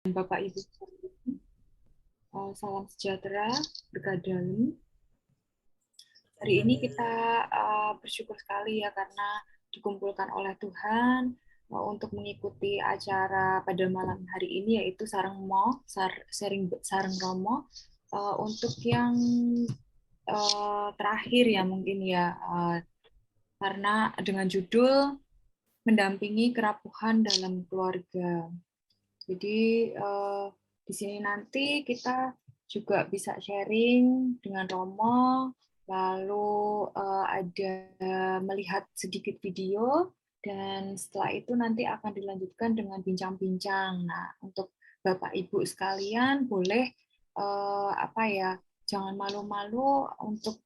Bapak Ibu sekalian, salam sejahtera, berkah dalam. Hari ini kita bersyukur sekali ya karena dikumpulkan oleh Tuhan untuk mengikuti acara pada malam hari ini yaitu Sareng Romo untuk yang terakhir ya mungkin ya karena dengan judul mendampingi kerapuhan dalam keluarga. Jadi di sini nanti kita juga bisa sharing dengan Romo, lalu ada melihat sedikit video, dan setelah itu nanti akan dilanjutkan dengan bincang-bincang. Nah, untuk Bapak Ibu sekalian boleh jangan malu-malu untuk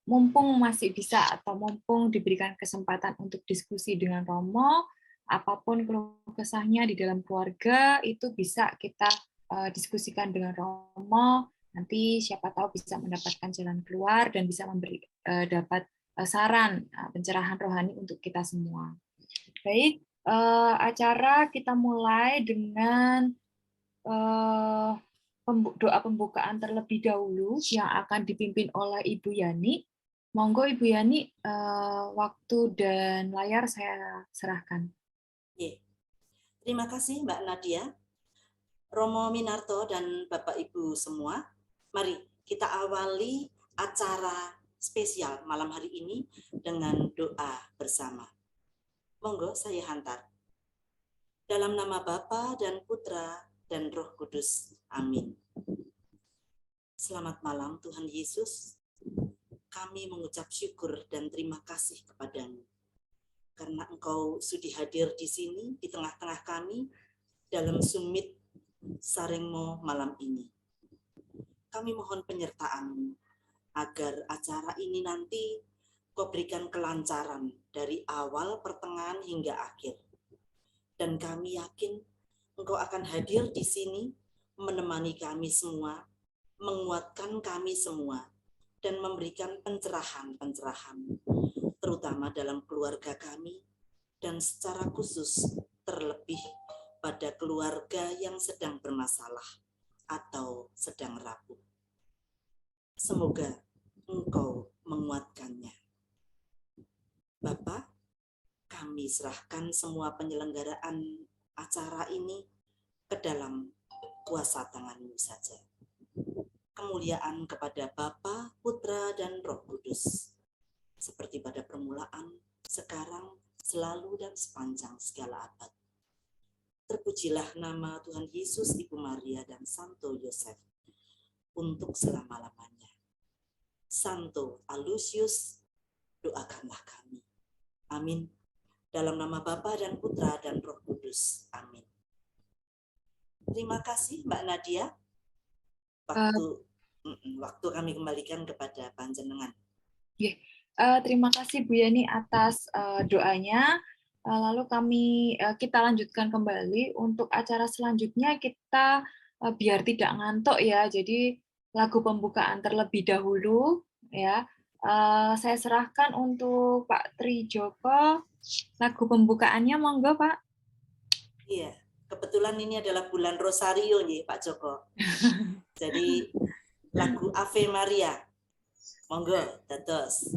mumpung masih bisa atau mumpung diberikan kesempatan untuk diskusi dengan Romo, apapun keluh kesahnya di dalam keluarga itu bisa kita diskusikan dengan Romo. Nanti siapa tahu bisa mendapatkan jalan keluar dan bisa memberi dapat saran pencerahan rohani untuk kita semua. Baik, acara kita mulai dengan doa pembukaan terlebih dahulu yang akan dipimpin oleh Ibu Yani. Monggo Ibu Yani, waktu dan layar saya serahkan. Terima kasih Mbak Nadia, Romo Minarto dan Bapak Ibu semua. Mari kita awali acara spesial malam hari ini dengan doa bersama. Monggo saya hantar. Dalam nama Bapa dan Putra dan Roh Kudus. Amin. Selamat malam Tuhan Yesus. Kami mengucap syukur dan terima kasih kepadamu. Karena Engkau sudi hadir di sini, di tengah-tengah kami, dalam summit Sarengmo malam ini. Kami mohon penyertaan-Mu, agar acara ini nanti Kau berikan kelancaran dari awal, pertengahan, hingga akhir. Dan kami yakin Engkau akan hadir di sini, menemani kami semua, menguatkan kami semua, dan memberikan pencerahan-pencerahan, terutama dalam keluarga kami, dan secara khusus terlebih pada keluarga yang sedang bermasalah atau sedang rapuh. Semoga Engkau menguatkannya. Bapa, kami serahkan semua penyelenggaraan acara ini ke dalam kuasa tangan-Mu saja. Kemuliaan kepada Bapa, Putra, dan Roh Kudus, seperti pada permulaan, sekarang, selalu, dan sepanjang segala abad. Terpujilah nama Tuhan Yesus, Ibu Maria, dan Santo Yosef, untuk selama-lamanya. Santo Alusius, doakanlah kami. Amin. Dalam nama Bapa dan Putra dan Roh Kudus. Amin. Terima kasih Mbak Nadia. Waktu kami kembalikan kepada panjenengan. Terima kasih Bu Yani atas doanya. Lalu kita lanjutkan kembali untuk acara selanjutnya. Kita biar tidak ngantuk ya, jadi lagu pembukaan terlebih dahulu ya. Saya serahkan untuk Pak Tri Joko lagu pembukaannya, monggo Pak. Iya, kebetulan ini adalah bulan Rosario nih Pak Joko. Jadi lagu Ave Maria, monggo dados.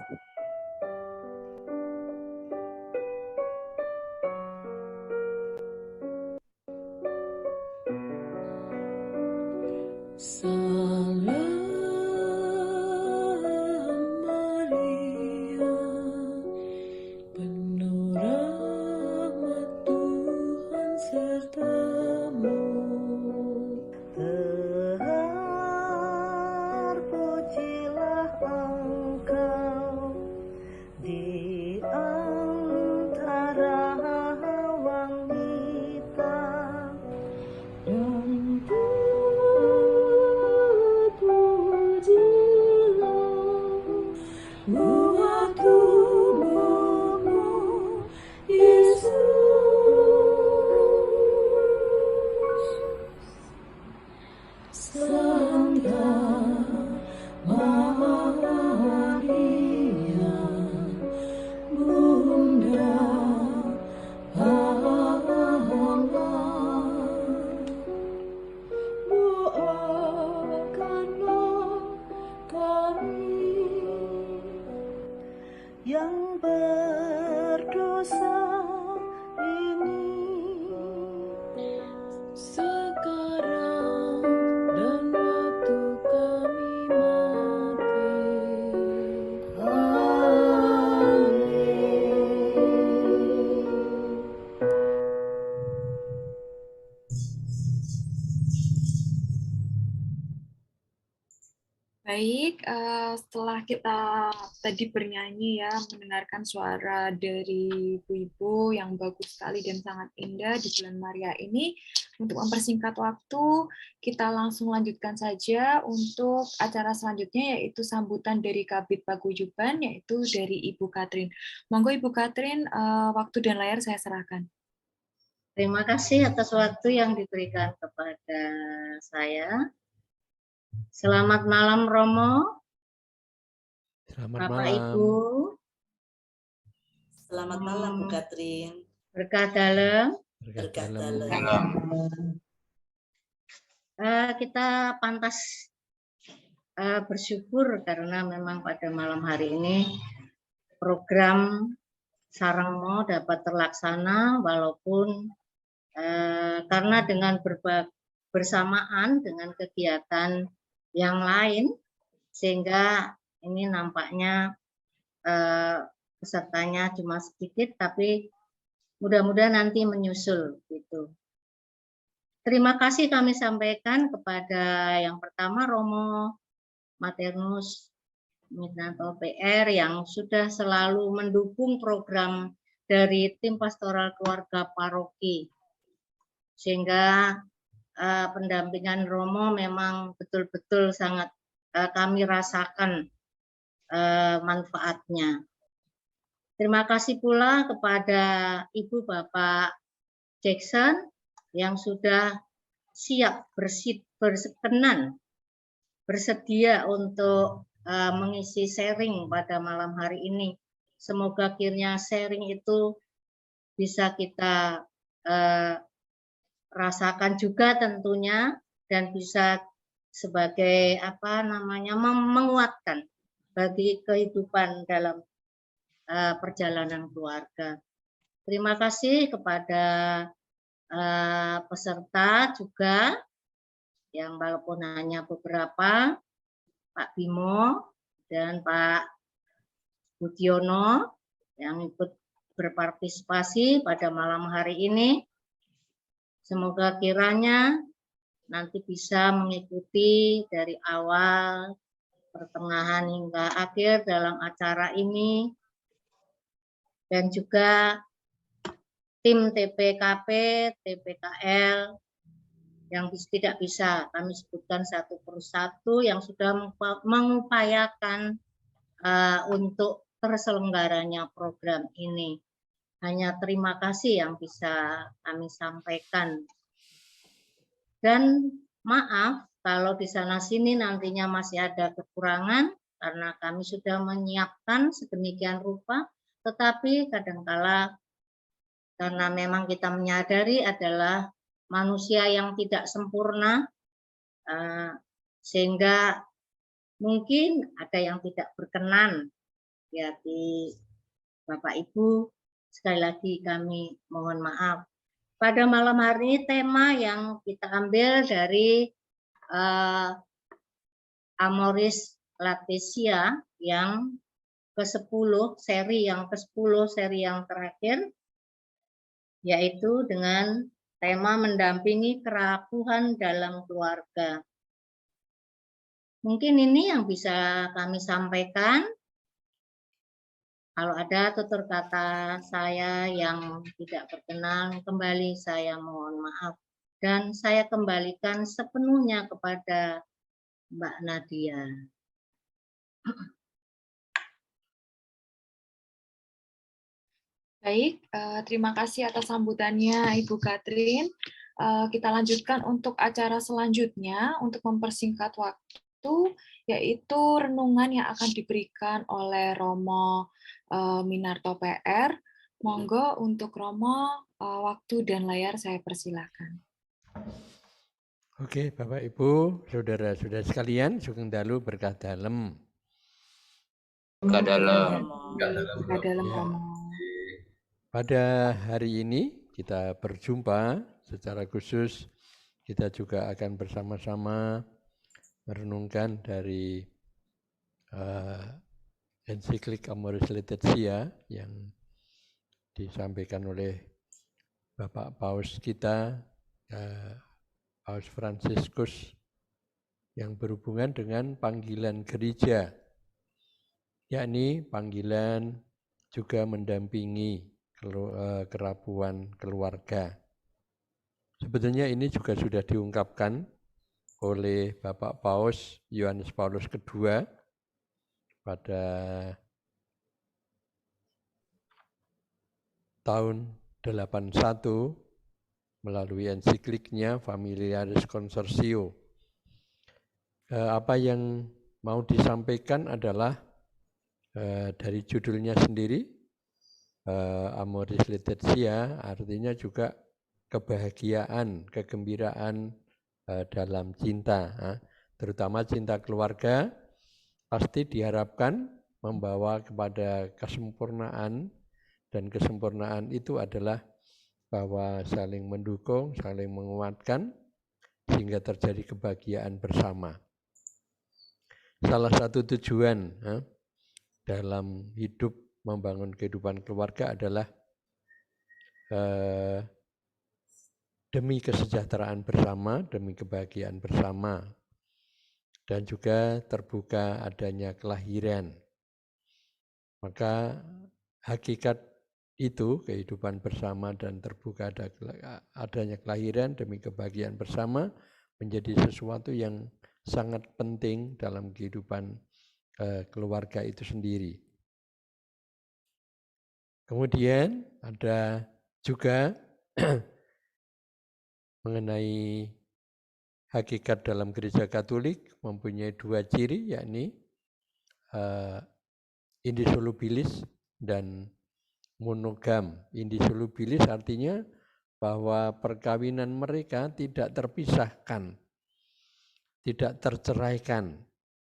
Baik, setelah kita tadi bernyanyi ya, mendengarkan suara dari ibu-ibu yang bagus sekali dan sangat indah di bulan Maria ini, untuk mempersingkat waktu, kita langsung lanjutkan saja untuk acara selanjutnya, yaitu sambutan dari Kabid Paguyuban, yaitu dari Ibu Katrin. Monggo Ibu Katrin, waktu dan layar saya serahkan. Terima kasih atas waktu yang diberikan kepada saya. Selamat malam Romo, Selamat Bapak malam. Ibu. Selamat malam Bu Katrin. Berkah dalam. Berkah dalam. Kita pantas bersyukur karena memang pada malam hari ini program Sarangmo dapat terlaksana walaupun karena dengan bersamaan dengan kegiatan yang lain sehingga ini nampaknya pesertanya cuma sedikit tapi mudah-mudahan nanti menyusul gitu. Terima kasih kami sampaikan kepada yang pertama Romo Maternus Minanto PR yang sudah selalu mendukung program dari tim pastoral keluarga paroki sehingga pendampingan Romo memang betul-betul sangat kami rasakan manfaatnya. Terima kasih pula kepada Ibu Bapak Jackson yang sudah siap bersedia untuk mengisi sharing pada malam hari ini. Semoga kiranya sharing itu bisa kita rasakan juga tentunya dan bisa sebagai menguatkan bagi kehidupan dalam perjalanan keluarga. Terima kasih kepada peserta juga yang walaupun hanya beberapa, Pak Bimo dan Pak Budiono yang ikut berpartisipasi pada malam hari ini. Semoga kiranya nanti bisa mengikuti dari awal, pertengahan hingga akhir dalam acara ini. Dan juga tim TPKP, TPKL yang tidak bisa kami sebutkan satu persatu yang sudah mengupayakan untuk terselenggaranya program ini. Hanya terima kasih yang bisa kami sampaikan. Dan maaf kalau di sana-sini nantinya masih ada kekurangan karena kami sudah menyiapkan sedemikian rupa, tetapi kadangkala karena memang kita menyadari adalah manusia yang tidak sempurna, sehingga mungkin ada yang tidak berkenan ya di Bapak Ibu. Sekali lagi kami mohon maaf. Pada malam hari ini tema yang kita ambil dari Amoris Laetitia yang ke-10, seri yang ke-10, seri yang terakhir, yaitu dengan tema mendampingi kerapuhan dalam keluarga. Mungkin ini yang bisa kami sampaikan. Kalau ada tutur kata saya yang tidak berkenan, kembali saya mohon maaf. Dan saya kembalikan sepenuhnya kepada Mbak Nadia. Baik, terima kasih atas sambutannya Ibu Katrin. Kita lanjutkan untuk acara selanjutnya untuk mempersingkat waktu, yaitu renungan yang akan diberikan oleh Romo Minarto PR. Monggo untuk Romo, waktu dan layar saya persilakan. Oke, Bapak Ibu, saudara-saudara sekalian, sugeng dalu berkah dalem. Berkah dalam. Berkah dalam Ya. Romo. Pada hari ini kita berjumpa secara khusus, kita juga akan bersama-sama merenungkan dari ensiklik Amoris Laetitia yang disampaikan oleh Bapak Paus kita, Paus Fransiskus, yang berhubungan dengan panggilan gereja, yakni panggilan juga mendampingi kerapuhan keluarga. Sebetulnya ini juga sudah diungkapkan oleh Bapak Paus Yohanes Paulus II pada tahun 81 melalui ensikliknya Familiaris Consortio. Apa yang mau disampaikan adalah dari judulnya sendiri, Amoris Laetitia, artinya juga kebahagiaan, kegembiraan dalam cinta, terutama cinta keluarga, pasti diharapkan membawa kepada kesempurnaan, dan kesempurnaan itu adalah bahwa saling mendukung, saling menguatkan, sehingga terjadi kebahagiaan bersama. Salah satu tujuan dalam hidup membangun kehidupan keluarga adalah demi kesejahteraan bersama, demi kebahagiaan bersama, dan juga terbuka adanya kelahiran. Maka hakikat itu, kehidupan bersama dan terbuka adanya kelahiran demi kebahagiaan bersama, menjadi sesuatu yang sangat penting dalam kehidupan keluarga itu sendiri. Kemudian ada juga mengenai hakikat dalam gereja Katolik mempunyai dua ciri, yakni indissolubilis dan monogam. Indissolubilis artinya bahwa perkawinan mereka tidak terpisahkan, tidak terceraikan.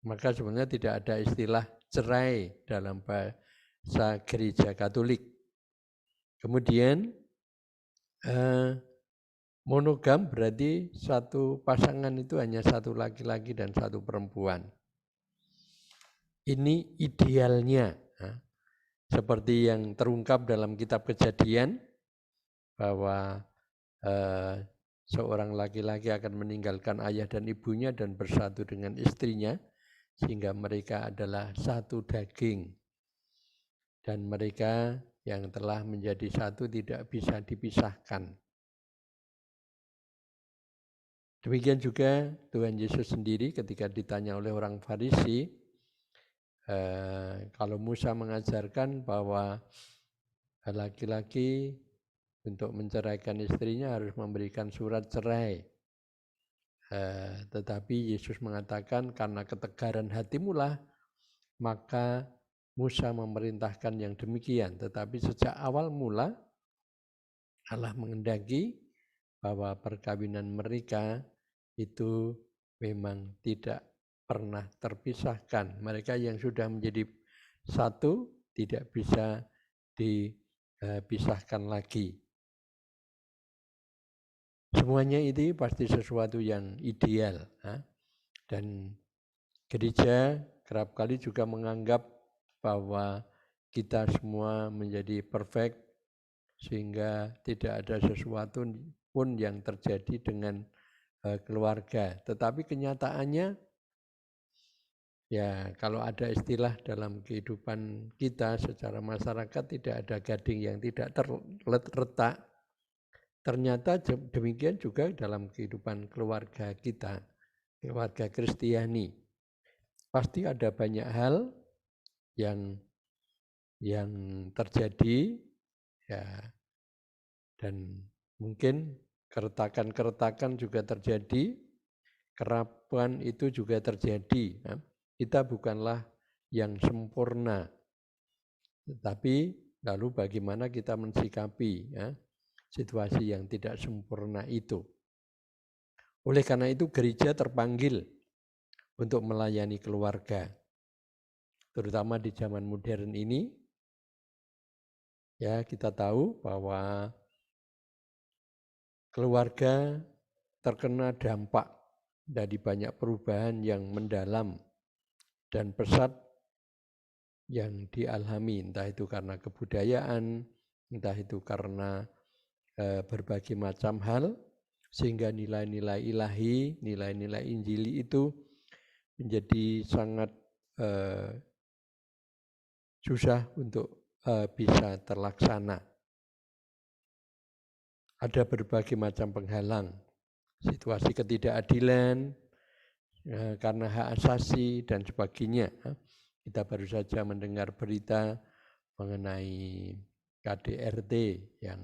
Maka sebenarnya tidak ada istilah cerai dalam bahasa gereja Katolik. Kemudian monogam berarti satu pasangan itu hanya satu laki-laki dan satu perempuan. Ini idealnya, seperti yang terungkap dalam kitab Kejadian, bahwa seorang laki-laki akan meninggalkan ayah dan ibunya dan bersatu dengan istrinya, sehingga mereka adalah satu daging. Dan mereka yang telah menjadi satu tidak bisa dipisahkan. Demikian juga Tuhan Yesus sendiri ketika ditanya oleh orang Farisi, kalau Musa mengajarkan bahwa laki-laki untuk menceraikan istrinya harus memberikan surat cerai. Tetapi Yesus mengatakan karena ketegaran hatimulah, maka Musa memerintahkan yang demikian. Tetapi sejak awal mula Allah menghendaki bahwa perkawinan mereka itu memang tidak pernah terpisahkan. Mereka yang sudah menjadi satu tidak bisa dipisahkan lagi. Semuanya itu pasti sesuatu yang ideal. Dan gereja kerap kali juga menganggap bahwa kita semua menjadi perfect, sehingga tidak ada sesuatu pun yang terjadi dengan keluarga. Tetapi kenyataannya, ya kalau ada istilah dalam kehidupan kita secara masyarakat, tidak ada gading yang tidak terletak. Ternyata demikian juga dalam kehidupan keluarga kita, keluarga Kristiani. Pasti ada banyak hal yang terjadi, ya, dan mungkin keretakan-keretakan juga terjadi, kerapuhan itu juga terjadi. Kita bukanlah yang sempurna, tetapi lalu bagaimana kita mensikapi situasi yang tidak sempurna itu. Oleh karena itu gereja terpanggil untuk melayani keluarga, terutama di zaman modern ini. Ya, kita tahu bahwa keluarga terkena dampak dari banyak perubahan yang mendalam dan pesat yang dialami, entah itu karena kebudayaan, entah itu karena berbagai macam hal, sehingga nilai-nilai ilahi, nilai-nilai Injili itu menjadi sangat susah untuk bisa terlaksana. Ada berbagai macam penghalang, situasi ketidakadilan, karena hak asasi dan sebagainya. Kita baru saja mendengar berita mengenai KDRT yang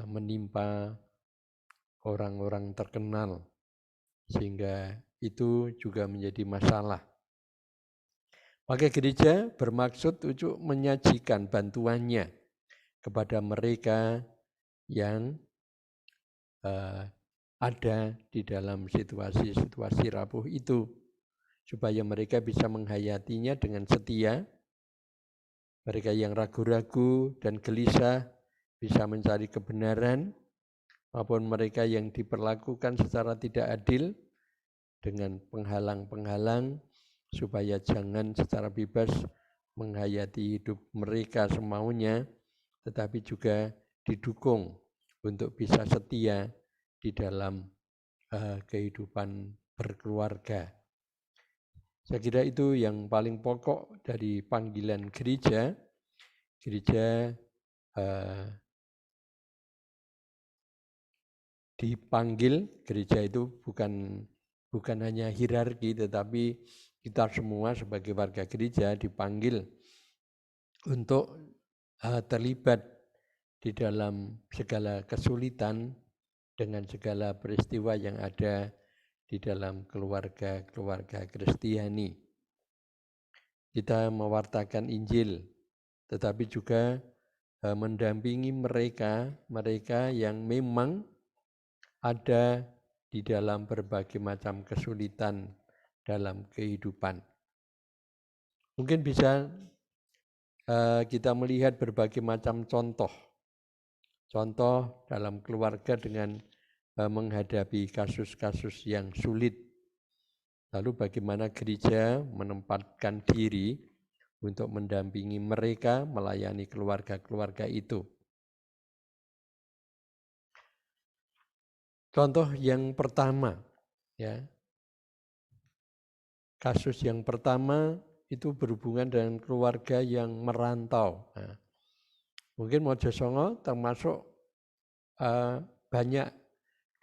menimpa orang-orang terkenal, sehingga itu juga menjadi masalah. Maka gereja bermaksud untuk menyajikan bantuannya kepada mereka yang ada di dalam situasi-situasi rapuh itu, supaya mereka bisa menghayatinya dengan setia. Mereka yang ragu-ragu dan gelisah bisa mencari kebenaran, maupun mereka yang diperlakukan secara tidak adil dengan penghalang-penghalang, supaya jangan secara bebas menghayati hidup mereka semaunya, tetapi juga didukung untuk bisa setia di dalam kehidupan berkeluarga. Saya kira itu yang paling pokok dari panggilan gereja. Gereja dipanggil, gereja itu bukan hanya hierarki, tetapi kita semua sebagai warga gereja dipanggil untuk terlibat di dalam segala kesulitan dengan segala peristiwa yang ada di dalam keluarga Kristiani. Kita mewartakan Injil, tetapi juga mendampingi mereka yang memang ada di dalam berbagai macam kesulitan dalam kehidupan. Mungkin bisa kita melihat berbagai macam contoh dalam keluarga dengan menghadapi kasus-kasus yang sulit. Lalu bagaimana gereja menempatkan diri untuk mendampingi mereka, melayani keluarga-keluarga itu. Contoh yang pertama, ya, kasus yang pertama itu berhubungan dengan keluarga yang merantau. Nah, mungkin Mojosongo termasuk banyak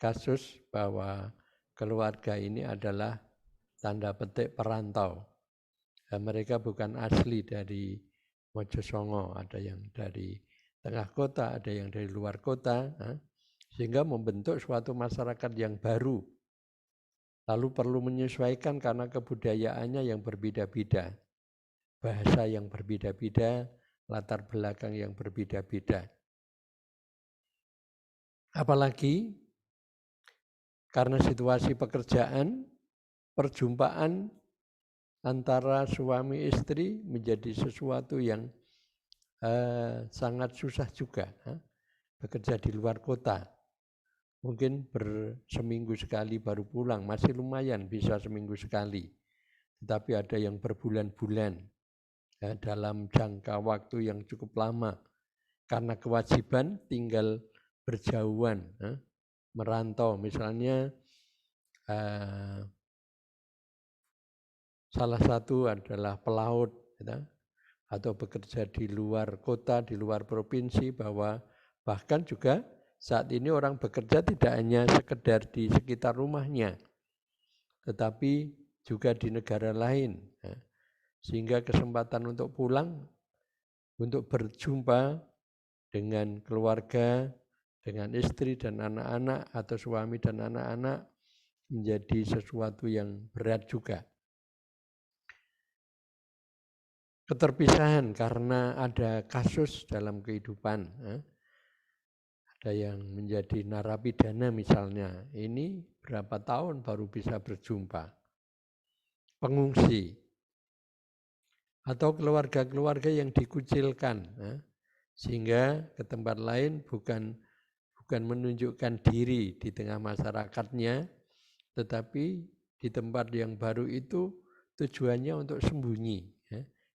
kasus bahwa keluarga ini adalah tanda petik perantau. Mereka bukan asli dari Mojosongo, ada yang dari tengah kota, ada yang dari luar kota, sehingga membentuk suatu masyarakat yang baru. Lalu perlu menyesuaikan karena kebudayaannya yang berbeda-beda, bahasa yang berbeda-beda, latar belakang yang berbeda-beda. Apalagi karena situasi pekerjaan, perjumpaan antara suami istri menjadi sesuatu yang sangat susah juga. Bekerja di luar kota, mungkin seminggu sekali baru pulang, masih lumayan bisa seminggu sekali. Tetapi ada yang berbulan-bulan dalam jangka waktu yang cukup lama, karena kewajiban tinggal berjauhan, merantau. Misalnya salah satu adalah pelaut, atau bekerja di luar kota, di luar provinsi, bahkan juga saat ini orang bekerja tidak hanya sekedar di sekitar rumahnya, tetapi juga di negara lain. Sehingga kesempatan untuk pulang, untuk berjumpa dengan keluarga, dengan istri dan anak-anak, atau suami dan anak-anak, menjadi sesuatu yang berat juga. Keterpisahan karena ada kasus dalam kehidupan. Ada yang menjadi narapidana misalnya, ini berapa tahun baru bisa berjumpa. Pengungsi, atau keluarga-keluarga yang dikucilkan, sehingga ke tempat lain bukan menunjukkan diri di tengah masyarakatnya, tetapi di tempat yang baru itu tujuannya untuk sembunyi,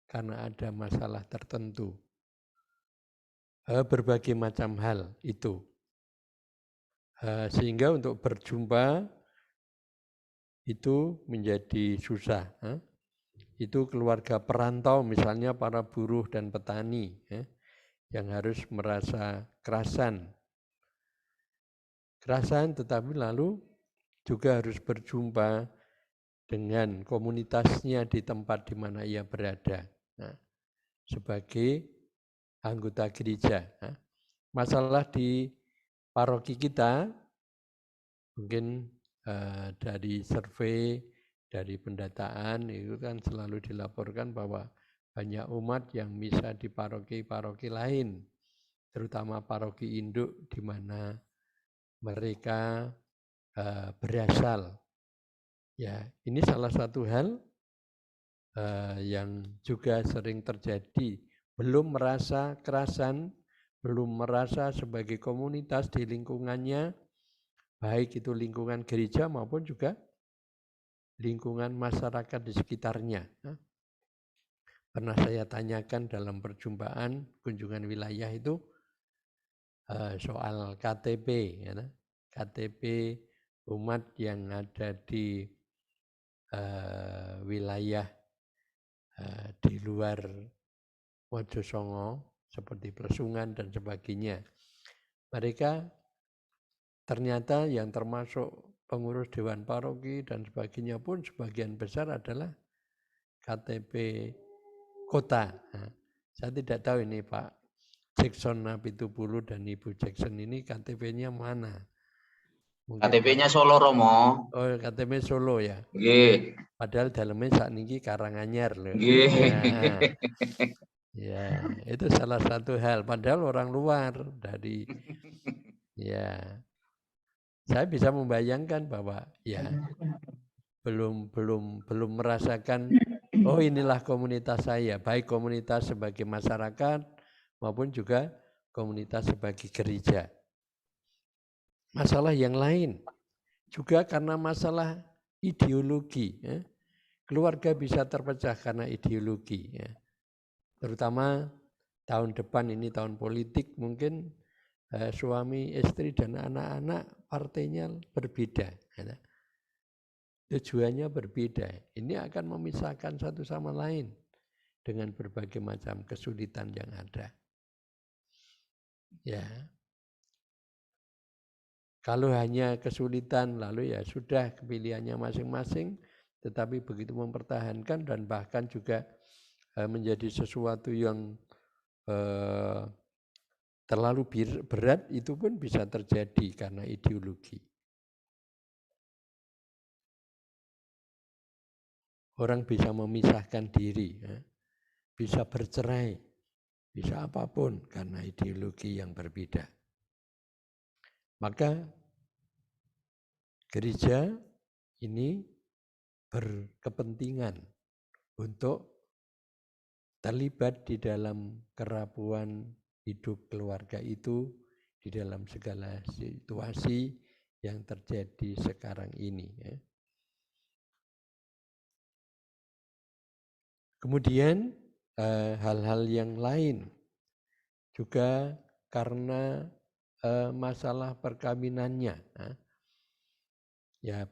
karena ada masalah tertentu. Berbagai macam hal itu. Sehingga untuk berjumpa itu menjadi susah. Itu keluarga perantau misalnya para buruh dan petani yang harus merasa kerasan tetapi lalu juga harus berjumpa dengan komunitasnya di tempat di mana ia berada sebagai anggota gereja. Masalah di paroki kita mungkin dari survei, dari pendataan itu kan selalu dilaporkan bahwa banyak umat yang bisa di paroki-paroki lain, terutama paroki induk di mana mereka berasal. Ya, ini salah satu hal yang juga sering terjadi. Belum merasa kerasan, belum merasa sebagai komunitas di lingkungannya, baik itu lingkungan gereja maupun juga lingkungan masyarakat di sekitarnya. Pernah saya tanyakan dalam perjumpaan kunjungan wilayah itu soal KTP, KTP umat yang ada di wilayah di luar Mojosongo seperti Plesungan dan sebagainya. Mereka ternyata yang termasuk pengurus Dewan Paroki dan sebagainya pun sebagian besar adalah KTP kota. Saya tidak tahu ini Pak Jackson Napitupulu dan Ibu Jackson ini KTP-nya mana? KTP-nya Solo Romo. Oh, KTP Solo ya. Nggih. Padahal dalamnya sakniki Karanganyar loh. Nggih. Ya, itu salah satu hal. Padahal orang luar dari ya. Saya bisa membayangkan bahwa ya belum merasakan oh inilah komunitas saya, baik komunitas sebagai masyarakat maupun juga komunitas sebagai gereja. Masalah yang lain juga karena masalah ideologi. Keluarga bisa terpecah karena ideologi. Terutama tahun depan ini tahun politik mungkin suami, istri, dan anak-anak partainya berbeda. Tujuannya berbeda. Ini akan memisahkan satu sama lain dengan berbagai macam kesulitan yang ada. Ya. Kalau hanya kesulitan lalu ya sudah pilihannya masing-masing, tetapi begitu mempertahankan dan bahkan juga menjadi sesuatu yang terlalu berat itu pun bisa terjadi karena ideologi. Orang bisa memisahkan diri, bisa bercerai, bisa apapun karena ideologi yang berbeda. Maka gereja ini berkepentingan untuk terlibat di dalam kerapuhan hidup keluarga itu di dalam segala situasi yang terjadi sekarang ini. Kemudian hal-hal yang lain juga karena masalah perkawinannya. Ya,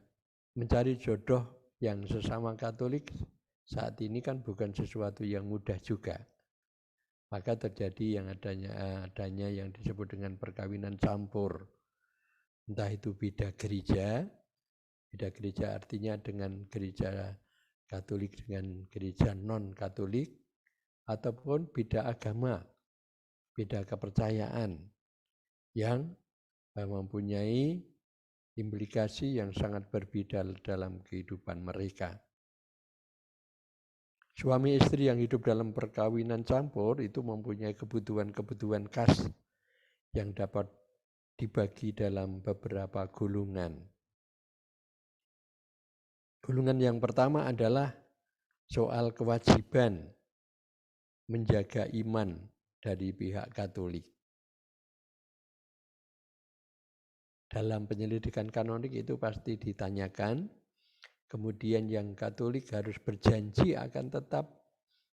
mencari jodoh yang sesama Katolik saat ini kan bukan sesuatu yang mudah juga. Maka terjadi yang adanya yang disebut dengan perkawinan campur. Entah itu beda gereja artinya dengan gereja Katolik dengan gereja non-Katolik, ataupun beda agama, beda kepercayaan yang mempunyai implikasi yang sangat berbeda dalam kehidupan mereka. Suami istri yang hidup dalam perkawinan campur itu mempunyai kebutuhan-kebutuhan khas yang dapat dibagi dalam beberapa golongan. Golongan yang pertama adalah soal kewajiban menjaga iman dari pihak Katolik. Dalam penyelidikan kanonik itu pasti ditanyakan, kemudian yang Katolik harus berjanji akan tetap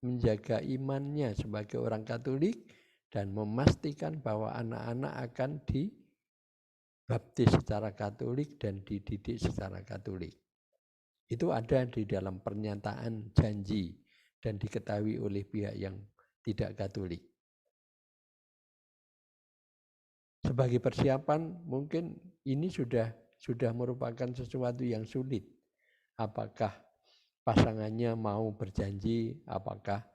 menjaga imannya sebagai orang Katolik dan memastikan bahwa anak-anak akan dibaptis secara Katolik dan dididik secara Katolik. Itu ada di dalam pernyataan janji dan diketahui oleh pihak yang tidak Katolik. Sebagai persiapan mungkin ini sudah merupakan sesuatu yang sulit. Apakah pasangannya mau berjanji, apakah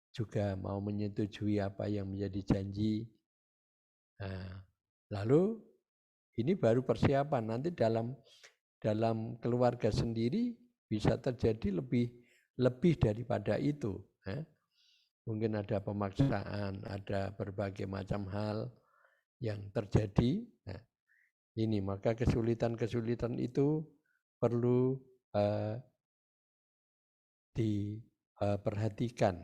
juga mau menyetujui apa yang menjadi janji. Nah, lalu ini baru persiapan, nanti dalam keluarga sendiri bisa terjadi lebih daripada itu. Mungkin ada pemaksaan, ada berbagai macam hal yang terjadi. Nah, ini maka kesulitan-kesulitan itu perlu diperhatikan.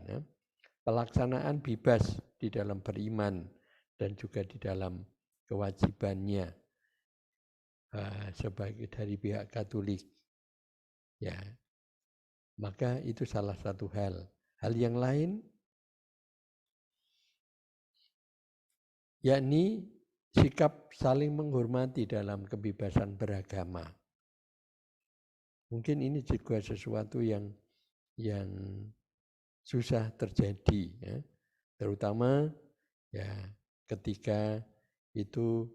Pelaksanaan bebas di dalam beriman dan juga di dalam kewajibannya sebagai dari pihak Katolik. Ya, maka itu salah satu hal. Hal yang lain, yakni sikap saling menghormati dalam kebebasan beragama. Mungkin ini juga sesuatu yang susah terjadi, ya. Terutama ya ketika itu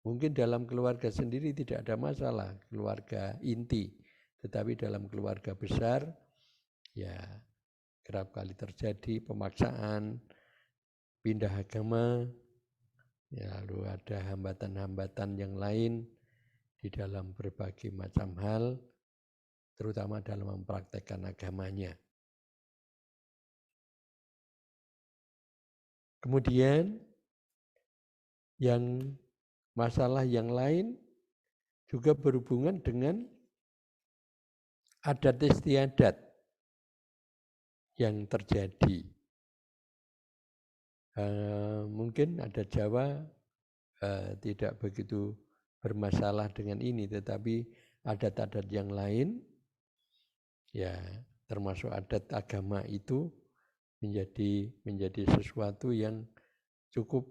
mungkin dalam keluarga sendiri tidak ada masalah, keluarga inti, tetapi dalam keluarga besar ya kerap kali terjadi pemaksaan, pindah agama, ya, lalu ada hambatan-hambatan yang lain di dalam berbagai macam hal, terutama dalam mempraktekkan agamanya. Kemudian yang masalah yang lain juga berhubungan dengan adat istiadat yang terjadi. Mungkin ada Jawa tidak begitu bermasalah dengan ini, tetapi adat-adat yang lain, ya termasuk adat agama itu menjadi sesuatu yang cukup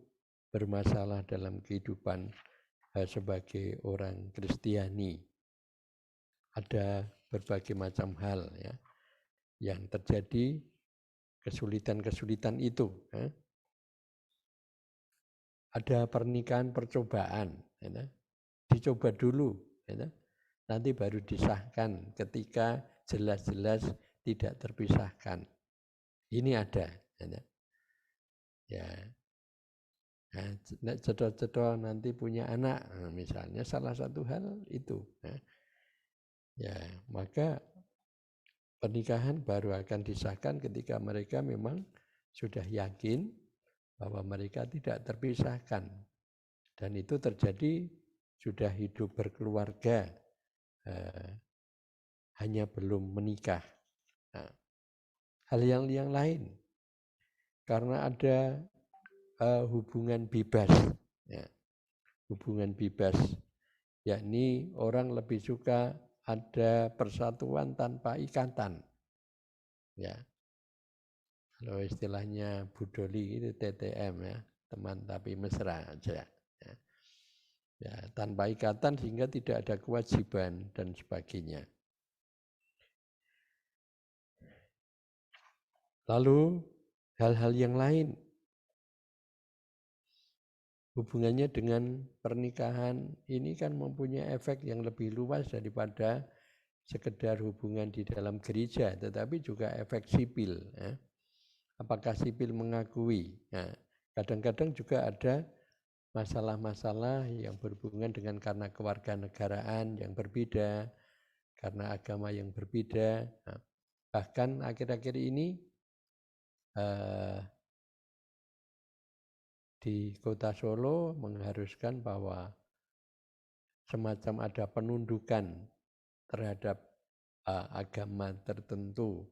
bermasalah dalam kehidupan sebagai orang Kristiani. Ada berbagai macam hal ya yang terjadi, kesulitan-kesulitan itu. Ada pernikahan percobaan, ya, dicoba dulu, ya, nanti baru disahkan ketika jelas-jelas tidak terpisahkan. Ini ada, ya. Nah, cedok-cedok nanti punya anak, nah, misalnya salah satu hal itu. Ya, maka pernikahan baru akan disahkan ketika mereka memang sudah yakin bahwa mereka tidak terpisahkan. Dan itu terjadi sudah hidup berkeluarga, hanya belum menikah. Nah, hal yang lain, karena ada hubungan bebas, ya, hubungan bebas, yakni orang lebih suka ada persatuan tanpa ikatan, ya. Kalau istilahnya Budoli itu TTM, ya, teman tapi mesra aja, ya. Ya, tanpa ikatan sehingga tidak ada kewajiban dan sebagainya. Lalu hal-hal yang lain hubungannya dengan pernikahan ini kan mempunyai efek yang lebih luas daripada sekedar hubungan di dalam gereja, tetapi juga efek sipil. Ya. Apakah sipil mengakui? Nah, kadang-kadang juga ada masalah-masalah yang berhubungan dengan karena kewarganegaraan yang berbeda, karena agama yang berbeda. Nah, bahkan akhir-akhir ini di Kota Solo mengharuskan bahwa semacam ada penundukan terhadap agama tertentu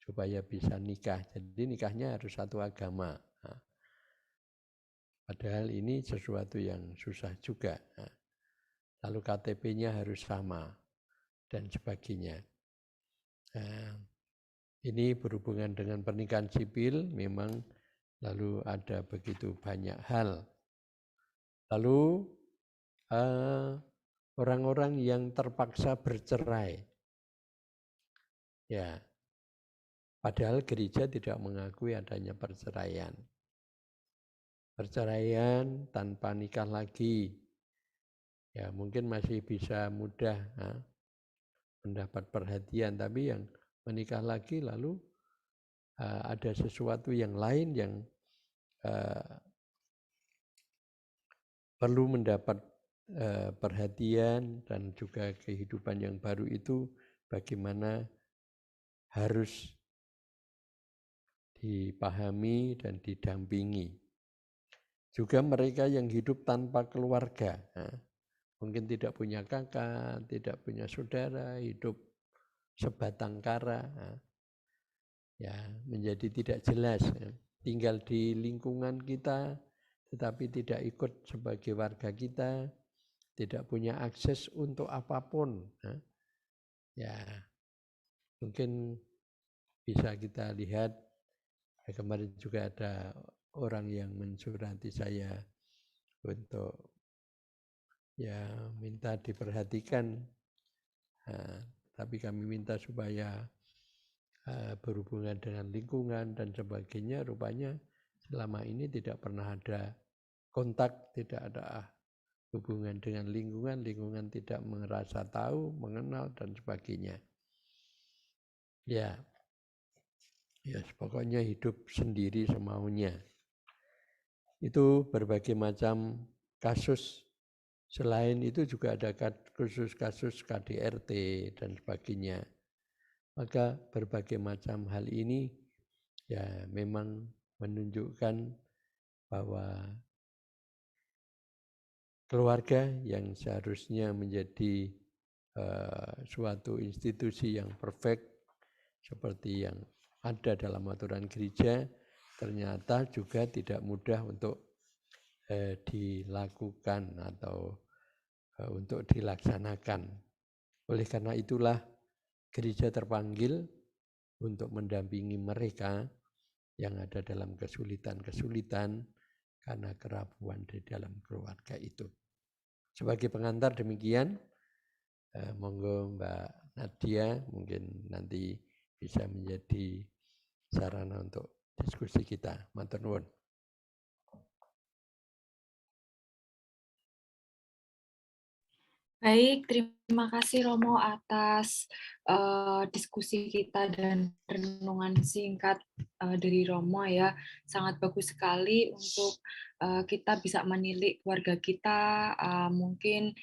supaya bisa nikah. Jadi nikahnya harus satu agama. Nah, padahal ini sesuatu yang susah juga. Nah, lalu KTP-nya harus sama dan sebagainya. Nah, ini berhubungan dengan pernikahan sipil, memang lalu ada begitu banyak hal. Lalu orang-orang yang terpaksa bercerai, Ya, padahal gereja tidak mengakui adanya perceraian. Perceraian tanpa nikah lagi, ya mungkin masih bisa mudah mendapat perhatian, tapi yang menikah lagi lalu ada sesuatu yang lain yang perlu mendapat perhatian dan juga kehidupan yang baru itu bagaimana harus dipahami dan didampingi. Juga mereka yang hidup tanpa keluarga, mungkin tidak punya kakak, tidak punya saudara, hidup sebatang kara, ya menjadi tidak jelas, tinggal di lingkungan kita, tetapi tidak ikut sebagai warga kita, tidak punya akses untuk apapun. Ya, mungkin bisa kita lihat, kemarin juga ada orang yang mensurati saya untuk ya minta diperhatikan, tapi kami minta supaya berhubungan dengan lingkungan dan sebagainya. Rupanya selama ini tidak pernah ada kontak, tidak ada hubungan dengan lingkungan, lingkungan tidak merasa tahu, mengenal dan sebagainya. Ya, pokoknya hidup sendiri semaunya. Itu berbagai macam kasus. Selain itu juga ada kasus-kasus KDRT dan sebagainya. Maka berbagai macam hal ini ya memang menunjukkan bahwa keluarga yang seharusnya menjadi suatu institusi yang perfect seperti yang ada dalam aturan gereja, ternyata juga tidak mudah untuk dilakukan atau untuk dilaksanakan. Oleh karena itulah gereja terpanggil untuk mendampingi mereka yang ada dalam kesulitan-kesulitan karena kerapuhan di dalam keluarga itu. Sebagai pengantar demikian, monggo Mbak Nadia mungkin nanti bisa menjadi sarana untuk diskusi kita. Matur nuwun. Baik, terima kasih Romo atas diskusi kita dan renungan singkat dari Romo ya. Sangat bagus sekali untuk kita bisa menilik keluarga kita, mungkin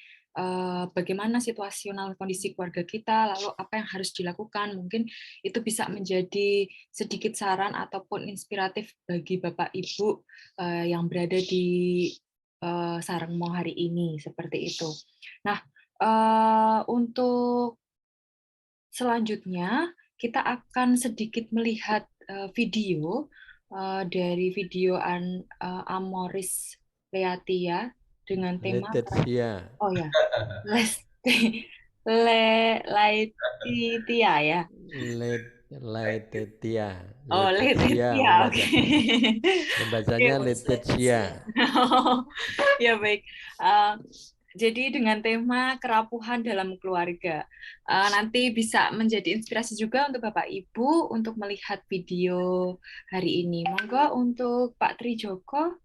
bagaimana situasional kondisi keluarga kita, lalu apa yang harus dilakukan. Mungkin itu bisa menjadi sedikit saran ataupun inspiratif bagi Bapak Ibu yang berada di Sarengmo hari ini, seperti itu. Nah, untuk selanjutnya kita akan sedikit melihat video dari video Amoris Laetitia dengan tema Laetitia. Oh ya, Laetitia ya. Laetitia. Oh, Laetitia, oke. Membacanya Laetitia. Ya baik. Jadi dengan tema kerapuhan dalam keluarga, nanti bisa menjadi inspirasi juga untuk Bapak Ibu untuk melihat video hari ini. Monggo untuk Pak Trijoko,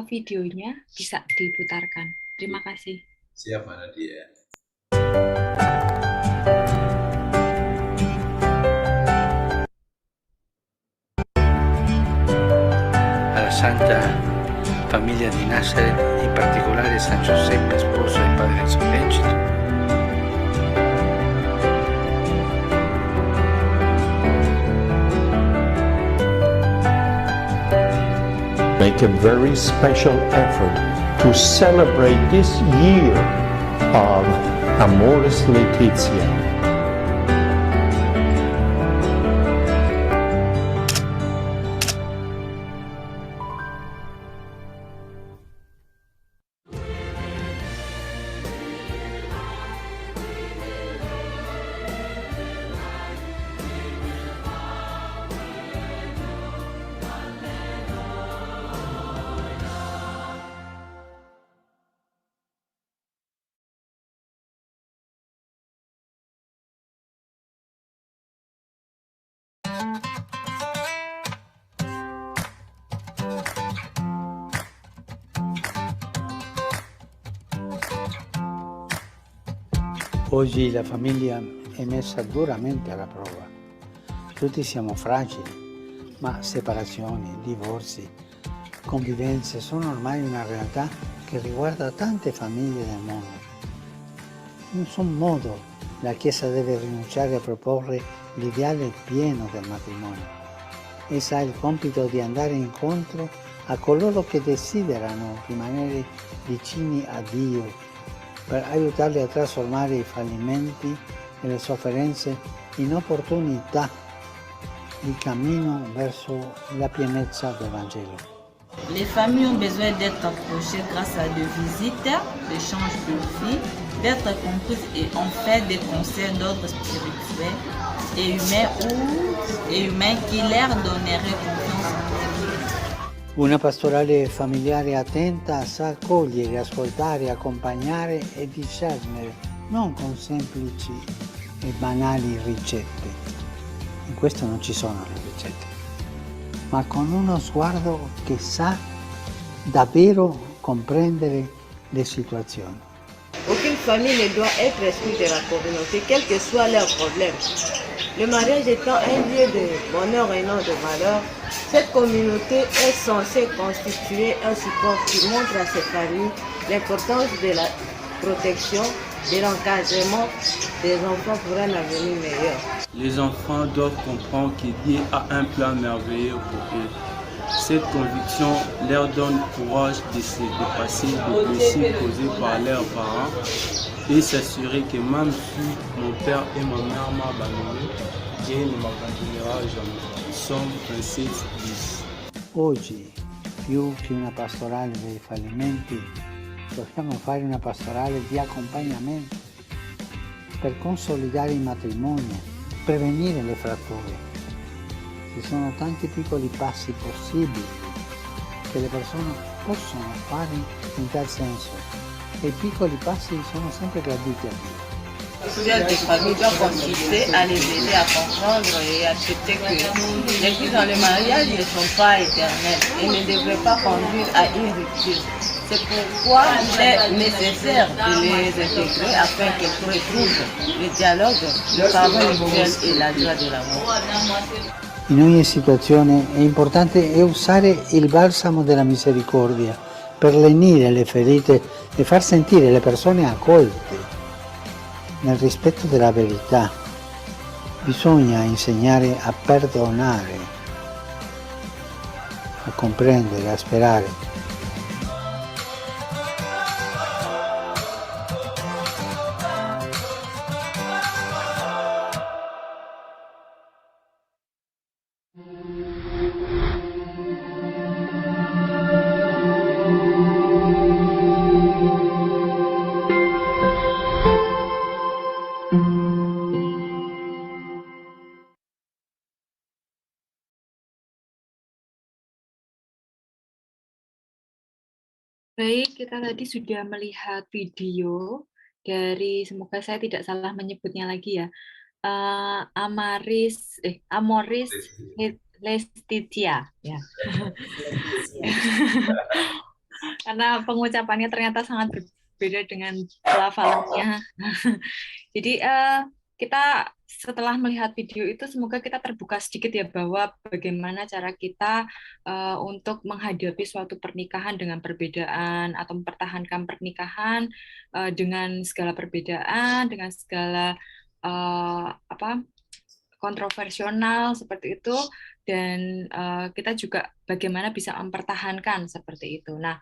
videonya bisa diputarkan. Terima kasih. Siap, Mbak Nadia. Alla Santa Famiglia di Nazareth, in particolare San Giuseppe, sposo del Padre Sollecito, make a very special effort to celebrate this year of Amoris Laetitia. Oggi la famiglia è messa duramente alla prova. Tutti siamo fragili, ma separazioni, divorzi, convivenze sono ormai una realtà che riguarda tante famiglie del mondo. In nessun modo la Chiesa deve rinunciare a proporre l'ideale pieno del matrimonio. Essa ha il compito di andare incontro a coloro che desiderano rimanere vicini a Dio per aiutarli a trasformare i fallimenti e le sofferenze in opportunità di cammino verso la pienezza del Vangelo. Les familles ont besoin d'être approchées grâce à des visites, d'échanges de vie, d'être comprises et en fait des conseils d'ordre spirituel et humain qui leur donnerait confiance. Una pastorale familiare attenta sa accogliere, ascoltare, accompagnare e discernere, non con semplici e banali ricette. In questo non ci sono le ricette, ma con uno sguardo che sa davvero comprendere le situazioni. Aucune famille ne doit être exclue de la communauté, quel que soit leur problème. Le mariage étant un lieu de bonheur et non de malheur, cette communauté est censée constituer un support qui montre à ces familles l'importance de la protection, de l'encadrement des enfants pour un avenir meilleur. Les enfants doivent comprendre que Dieu a un plan merveilleux pour eux. Cette conviction leur donne courage de se dépasser des blessures causées par leurs parents et s'assurer que même si mon père et ma mère m'ont abandonné, Dieu ne m'abandonnera jamais. Somme 26:10. Oggi, più che una pastorale dei fallimenti, possiamo fare una pastorale di accompagnamento per consolidare i matrimoni, prevenire le fratture. Ci sono tanti piccoli passi possibili che le persone possono fare in tal senso e i piccoli passi sono sempre graditi a Dio. Plusieurs des familles doivent consister à les aider à comprendre et accepter que les vies dans le mariage ne sont pas éternelles et ne devraient pas conduire à une rupture. C'est pourquoi il est nécessaire de les intégrer afin qu'elles retrouvent le dialogue, le pardon mutuel et la joie de l'amour. In ogni situazione è importante usare il balsamo della misericordia per lenire le ferite e far sentire le persone accolte nel rispetto della verità. Bisogna insegnare a perdonare, a comprendere, a sperare. Baik, kita tadi sudah melihat video dari, semoga saya tidak salah menyebutnya lagi ya, Amoris Laetitia ya. Karena pengucapannya ternyata sangat berbeda dengan pelafalannya. Jadi kita setelah melihat video itu, semoga kita terbuka sedikit ya bahwa bagaimana cara kita untuk menghadapi suatu pernikahan dengan perbedaan atau mempertahankan pernikahan dengan segala perbedaan, dengan segala kontroversial seperti itu, dan kita juga bagaimana bisa mempertahankan seperti itu. Nah,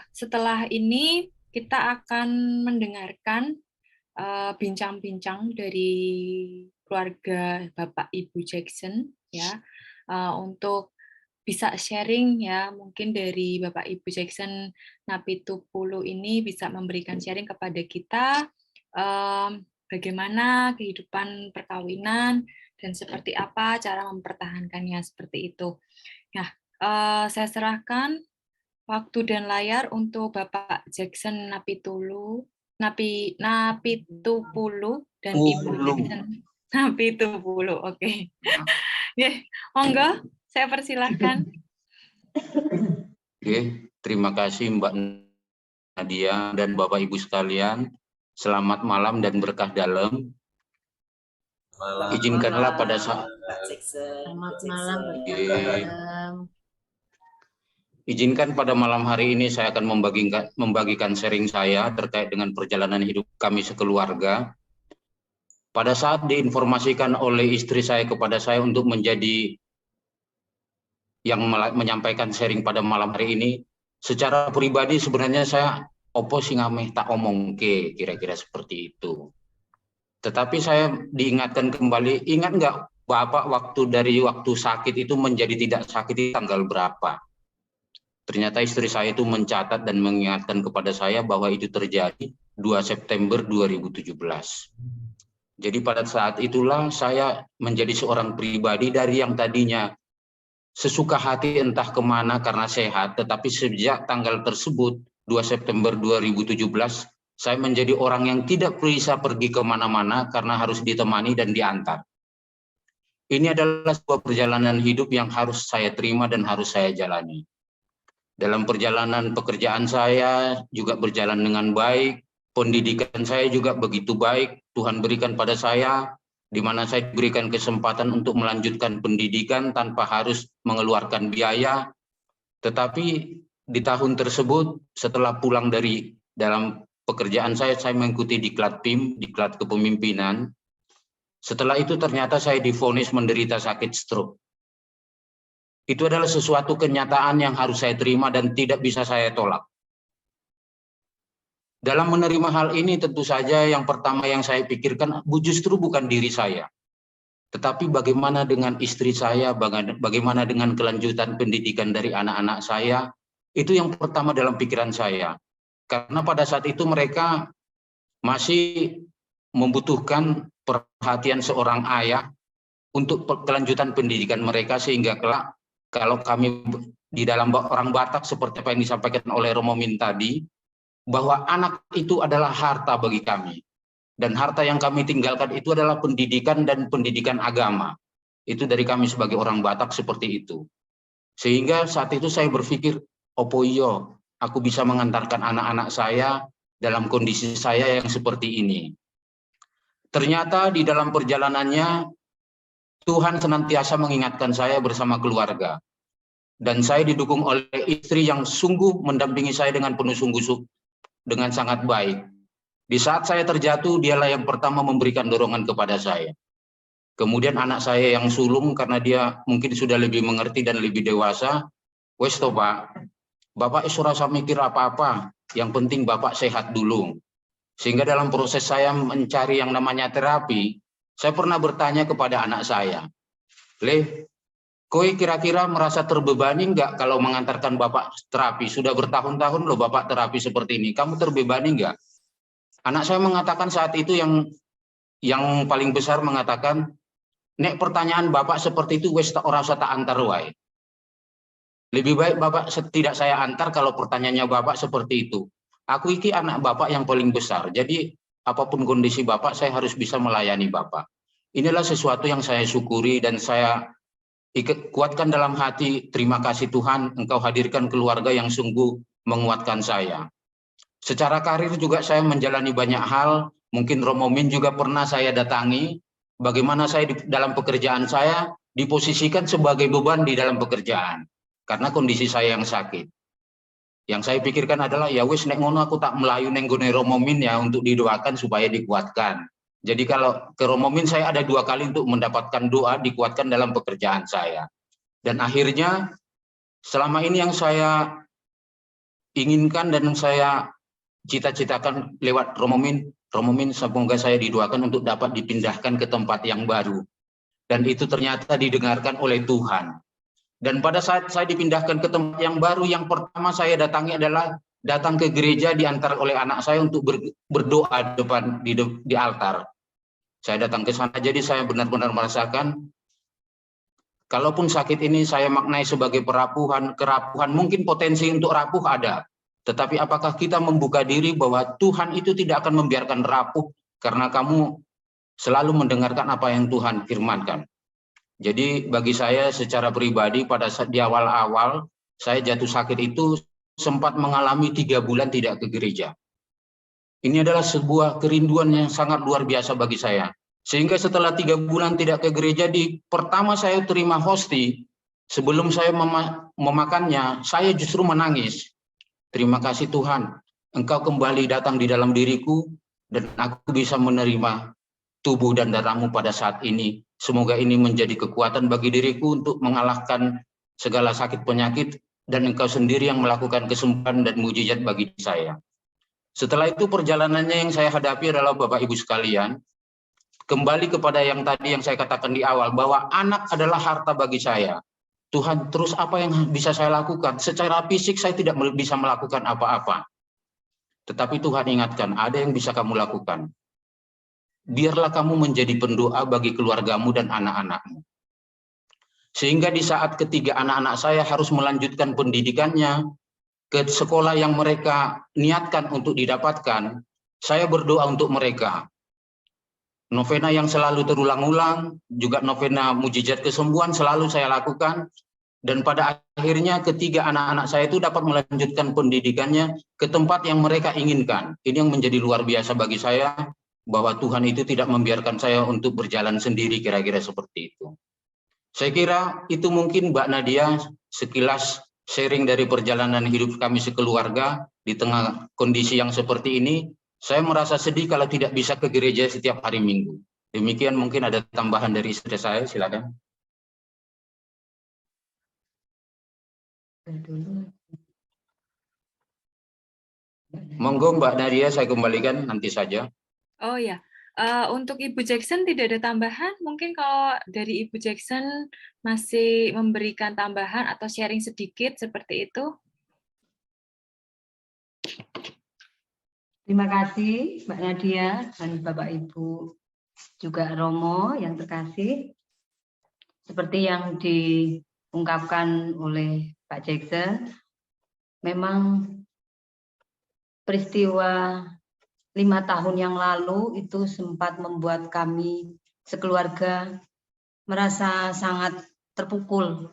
setelah ini kita akan mendengarkan bincang-bincang dari keluarga Bapak Ibu Jackson ya, untuk bisa sharing ya, mungkin dari Bapak Ibu Jackson Napitupulu ini bisa memberikan sharing kepada kita bagaimana kehidupan perkawinan dan seperti apa cara mempertahankannya seperti itu. Nah, saya serahkan waktu dan layar untuk Bapak Jackson Napitupulu dan Ibu Jackson Napitupulu. Oke. Monggo, saya persilahkan. Oke, terima kasih Mbak Nadia dan Bapak Ibu sekalian. Selamat malam dan berkah dalam. Izinkanlah pada saat Selamat malam, berkah dalam. Izinkan pada malam hari ini saya akan membagikan sharing saya terkait dengan perjalanan hidup kami sekeluarga. Pada saat diinformasikan oleh istri saya kepada saya untuk menjadi yang menyampaikan sharing pada malam hari ini, secara pribadi sebenarnya saya opo sing ameh tak omong ke, kira-kira seperti itu. Tetapi saya diingatkan kembali, ingat nggak Bapak dari waktu sakit itu menjadi tidak sakit di tanggal berapa? Ternyata istri saya itu mencatat dan mengingatkan kepada saya bahwa itu terjadi 2 September 2017. Jadi pada saat itulah saya menjadi seorang pribadi dari yang tadinya sesuka hati entah kemana karena sehat, tetapi sejak tanggal tersebut 2 September 2017, saya menjadi orang yang tidak bisa pergi kemana-mana karena harus ditemani dan diantar. Ini adalah sebuah perjalanan hidup yang harus saya terima dan harus saya jalani. Dalam perjalanan pekerjaan saya juga berjalan dengan baik, pendidikan saya juga begitu baik, Tuhan berikan pada saya, di mana saya diberikan kesempatan untuk melanjutkan pendidikan tanpa harus mengeluarkan biaya. Tetapi di tahun tersebut, setelah pulang dari dalam pekerjaan saya mengikuti diklat PIM, diklat kepemimpinan. Setelah itu ternyata saya divonis menderita sakit stroke. Itu adalah sesuatu kenyataan yang harus saya terima dan tidak bisa saya tolak. Dalam menerima hal ini tentu saja yang pertama yang saya pikirkan justru bukan diri saya. Tetapi bagaimana dengan istri saya, bagaimana dengan kelanjutan pendidikan dari anak-anak saya, itu yang pertama dalam pikiran saya. Karena pada saat itu mereka masih membutuhkan perhatian seorang ayah untuk kelanjutan pendidikan mereka, sehingga kelak kalau kami di dalam orang Batak seperti apa yang disampaikan oleh Romo Min tadi, bahwa anak itu adalah harta bagi kami. Dan harta yang kami tinggalkan itu adalah pendidikan dan pendidikan agama. Itu dari kami sebagai orang Batak seperti itu. Sehingga saat itu saya berpikir, opo iyo, aku bisa mengantarkan anak-anak saya dalam kondisi saya yang seperti ini. Ternyata di dalam perjalanannya, Tuhan senantiasa mengingatkan saya bersama keluarga. Dan saya didukung oleh istri yang sungguh mendampingi saya dengan penuh sungguh-sungguh, dengan sangat baik. Di saat saya terjatuh, dialah yang pertama memberikan dorongan kepada saya. Kemudian anak saya yang sulung, karena dia mungkin sudah lebih mengerti dan lebih dewasa, wes toh Pak, Bapak ora usah mikir apa-apa, yang penting Bapak sehat dulu. Sehingga dalam proses saya mencari yang namanya terapi, saya pernah bertanya kepada anak saya, Le, koi kira-kira merasa terbebani nggak kalau mengantarkan Bapak terapi? Sudah bertahun-tahun loh Bapak terapi seperti ini, kamu terbebani nggak? Anak saya mengatakan saat itu yang paling besar mengatakan, nek pertanyaan Bapak seperti itu, wes ora usah tak antar wae. Lebih baik Bapak tidak saya antar kalau pertanyaannya Bapak seperti itu. Aku iki anak Bapak yang paling besar, jadi apapun kondisi Bapak, saya harus bisa melayani Bapak. Inilah sesuatu yang saya syukuri dan saya kuatkan dalam hati, terima kasih Tuhan, Engkau hadirkan keluarga yang sungguh menguatkan saya. Secara karir juga saya menjalani banyak hal, mungkin Romo Min juga pernah saya datangi, bagaimana saya dalam pekerjaan saya diposisikan sebagai beban di dalam pekerjaan, karena kondisi saya yang sakit. Yang saya pikirkan adalah, ya wis nek ngono aku tak melayu neng gone Romo Min ya untuk didoakan supaya dikuatkan. Jadi kalau ke Romo Min saya ada 2 kali untuk mendapatkan doa dikuatkan dalam pekerjaan saya. Dan akhirnya selama ini yang saya inginkan dan saya cita-citakan lewat Romo Min semoga saya didoakan untuk dapat dipindahkan ke tempat yang baru. Dan itu ternyata didengarkan oleh Tuhan. Dan pada saat saya dipindahkan ke tempat yang baru, yang pertama saya datangi adalah datang ke gereja diantar oleh anak saya untuk berdoa di altar. Saya datang ke sana, jadi saya benar-benar merasakan, kalaupun sakit ini saya maknai sebagai kerapuhan, mungkin potensi untuk rapuh ada. Tetapi apakah kita membuka diri bahwa Tuhan itu tidak akan membiarkan rapuh karena kamu selalu mendengarkan apa yang Tuhan firmankan. Jadi bagi saya secara pribadi pada saat di awal-awal saya jatuh sakit itu sempat mengalami 3 bulan tidak ke gereja. Ini adalah sebuah kerinduan yang sangat luar biasa bagi saya. Sehingga setelah 3 bulan tidak ke gereja, di pertama saya terima hosti, sebelum saya memakannya, saya justru menangis. Terima kasih Tuhan, Engkau kembali datang di dalam diriku, dan aku bisa menerima tubuh dan darahmu pada saat ini. Semoga ini menjadi kekuatan bagi diriku untuk mengalahkan segala sakit penyakit, dan Engkau sendiri yang melakukan kesembuhan dan mujizat bagi saya. Setelah itu perjalanannya yang saya hadapi adalah Bapak Ibu sekalian, kembali kepada yang tadi yang saya katakan di awal, bahwa anak adalah harta bagi saya. Tuhan, terus apa yang bisa saya lakukan? Secara fisik saya tidak bisa melakukan apa-apa. Tetapi Tuhan ingatkan, ada yang bisa kamu lakukan. Biarlah kamu menjadi pendoa bagi keluargamu dan anak-anakmu. Sehingga di saat ketiga anak-anak saya harus melanjutkan pendidikannya ke sekolah yang mereka niatkan untuk didapatkan, saya berdoa untuk mereka. Novena yang selalu terulang-ulang, juga novena mujizat kesembuhan selalu saya lakukan. Dan pada akhirnya ketiga anak-anak saya itu dapat melanjutkan pendidikannya ke tempat yang mereka inginkan. Ini yang menjadi luar biasa bagi saya, bahwa Tuhan itu tidak membiarkan saya untuk berjalan sendiri, kira-kira seperti itu. Saya kira itu mungkin Mbak Nadia sekilas sharing dari perjalanan hidup kami sekeluarga di tengah kondisi yang seperti ini. Saya merasa sedih kalau tidak bisa ke gereja setiap hari Minggu. Demikian, mungkin ada tambahan dari istri saya, silakan. Monggo Mbak Nadia, saya kembalikan nanti saja. Oh ya, untuk Ibu Jackson tidak ada tambahan. Mungkin kalau dari Ibu Jackson masih memberikan tambahan atau sharing sedikit seperti itu. Terima kasih Mbak Nadia dan Bapak Ibu juga Romo yang terkasih. Seperti yang diungkapkan oleh Pak Jackson, memang peristiwa 5 tahun yang lalu itu sempat membuat kami sekeluarga merasa sangat terpukul.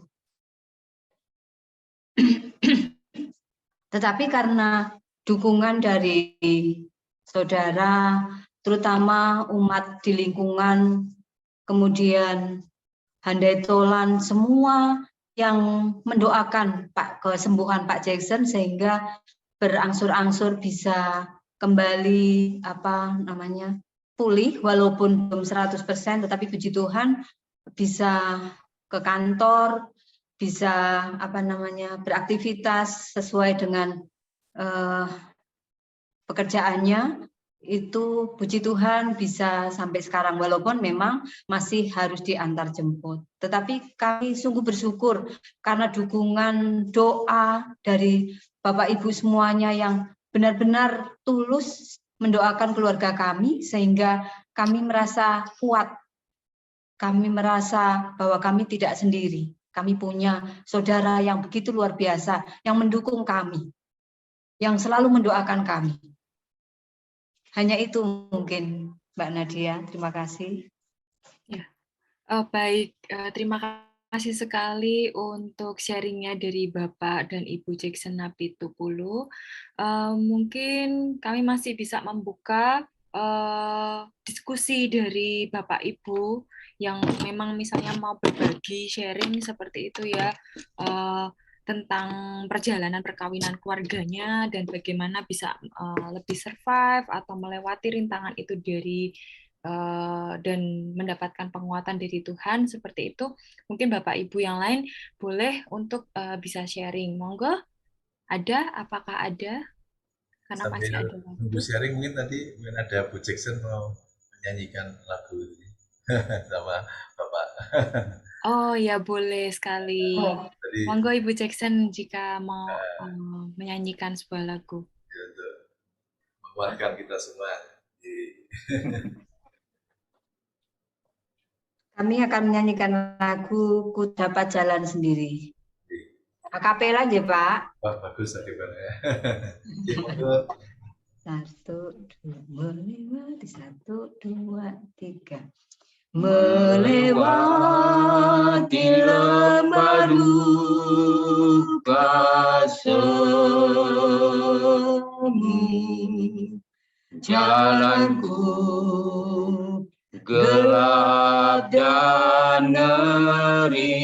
Tetapi karena dukungan dari saudara, terutama umat di lingkungan, kemudian handai tolan, semua yang mendoakan kesembuhan Pak Jackson, sehingga berangsur-angsur bisa kembali pulih, walaupun belum 100%, tetapi puji Tuhan bisa ke kantor, bisa beraktivitas sesuai dengan pekerjaannya. Itu puji Tuhan bisa sampai sekarang, walaupun memang masih harus diantar jemput. Tetapi kami sungguh bersyukur karena dukungan doa dari Bapak Ibu semuanya yang benar-benar tulus mendoakan keluarga kami, sehingga kami merasa kuat. Kami merasa bahwa kami tidak sendiri. Kami punya saudara yang begitu luar biasa, yang mendukung kami, yang selalu mendoakan kami. Hanya itu mungkin Mbak Nadia, terima kasih. Ya. Baik, terima kasih sekali untuk sharingnya dari Bapak dan Ibu Jackson Napitupulu. Mungkin kami masih bisa membuka diskusi dari Bapak Ibu yang memang misalnya mau berbagi sharing seperti itu ya, tentang perjalanan perkawinan keluarganya dan bagaimana bisa lebih survive atau melewati rintangan itu dan mendapatkan penguatan dari Tuhan seperti itu. Mungkin Bapak Ibu yang lain boleh untuk bisa sharing. Monggo, ada? Apakah ada? Karena sambil masih ada waktu sharing, mungkin ada Bu Jackson mau menyanyikan lagu ini sama Bapak. Oh ya, boleh sekali. Monggo Ibu Jackson jika mau menyanyikan sebuah lagu. Ya, untuk menguatkan kita semua. Kami akan menyanyikan lagu Ku Dapat Jalan Sendiri. Akapela aja Pak. Wah, bagus akapela ya. 1, 2, melewati 1, 2, 3. Melewati lembah duka semu, jalanku gelap dan ngeri.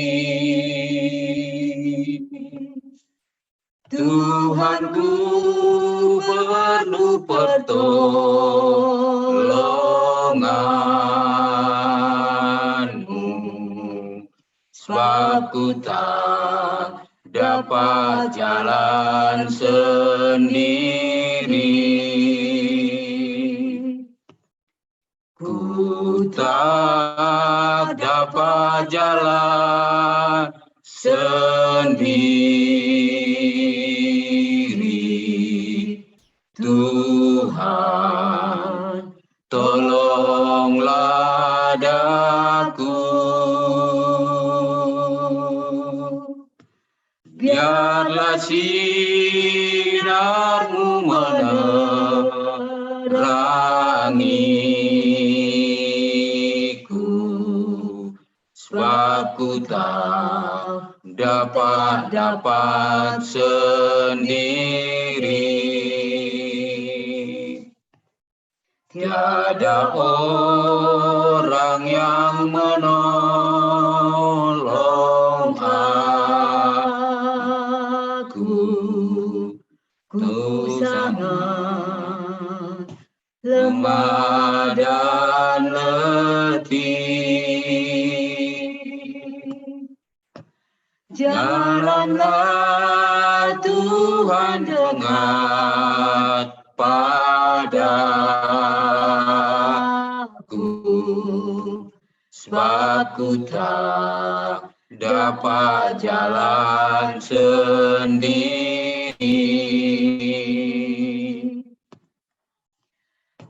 Tuhanku perlu pertolongan-Mu, sebab ku tak dapat jalan sendiri. Ku tak dapat jalan sendiri. Tuhan, tolonglah daku. Biarlah sinar-Mu menerangiku, sebab ku tak dapat sendiri. Tiada orang yang menolong aku, ku sangat lemah dan letih. Janganlah Tuhan dengar padaku, sebab ku tak dapat jalan sendiri.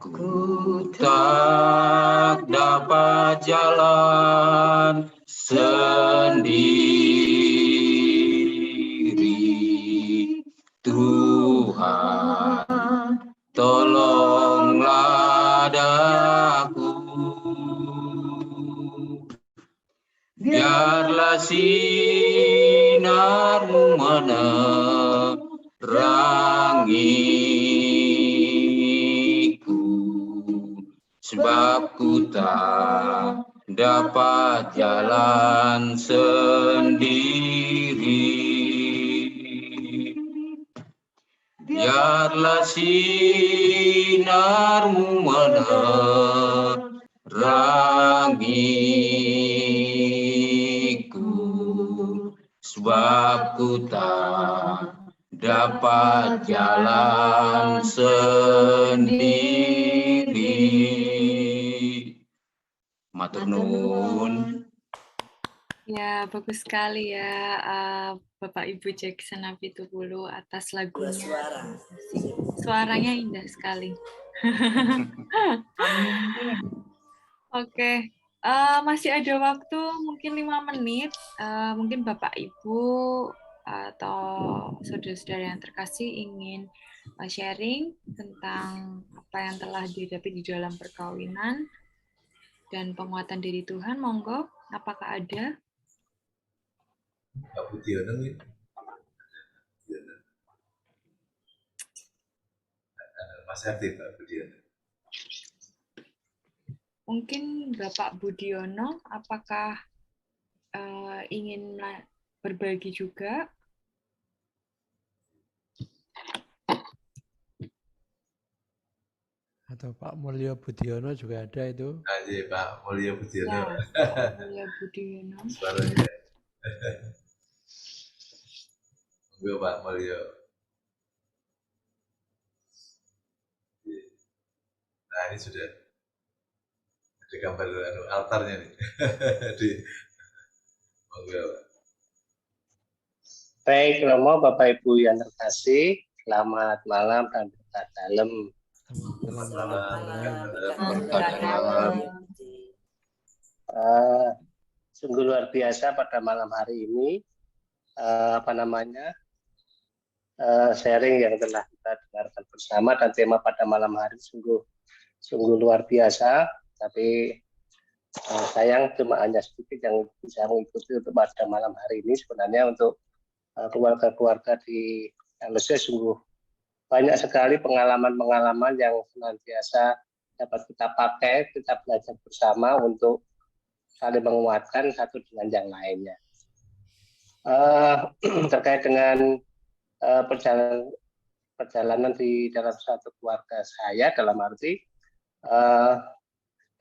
Ku tak dapat jalan sendiri. Tuhan, tolonglah daku. Biarlah sinar-Mu menerangiku, sebab ku tak dapat jalan sendiri. Biarlah sinar-Mu menerangiku, sebab ku tak dapat jalan sendiri. Matur nuwun. Ya, bagus sekali ya Bapak Ibu Jackson Apitupulu atas lagunya. Suaranya indah sekali. Oke, masih ada waktu mungkin 5 menit. Mungkin Bapak Ibu atau saudara-saudara yang terkasih ingin sharing tentang apa yang telah dihadapi di dalam perkawinan dan penguatan diri Tuhan. Monggo, apakah ada? Pak Budiono masih aktif Pak Budiono. Mungkin Bapak Budiono, apakah ingin berbagi juga? Atau Pak Mulyo Budiono juga ada itu? Iya, Pak Mulyo Budiono. Ya, Pak Mulyo Budiono. Suaranya. Monggo Pak Mulyo. Nah, ini sudah ada gambar altarnya nih. Monggo Pak. Baik, Romo, Bapak Ibu yang terkasih, selamat malam dan berkah dalam. Sungguh luar biasa pada malam hari ini sharing yang telah kita dengarkan bersama, dan tema pada malam hari sungguh luar biasa. Tapi sayang cuma hanya sedikit yang bisa mengikuti untuk pada malam hari ini. Sebenarnya untuk keluarga-keluarga di LSC sungguh banyak sekali pengalaman-pengalaman yang senantiasa dapat kita pakai, kita belajar bersama untuk saling menguatkan satu dengan yang lainnya. Terkait dengan perjalanan di dalam satu keluarga saya, dalam arti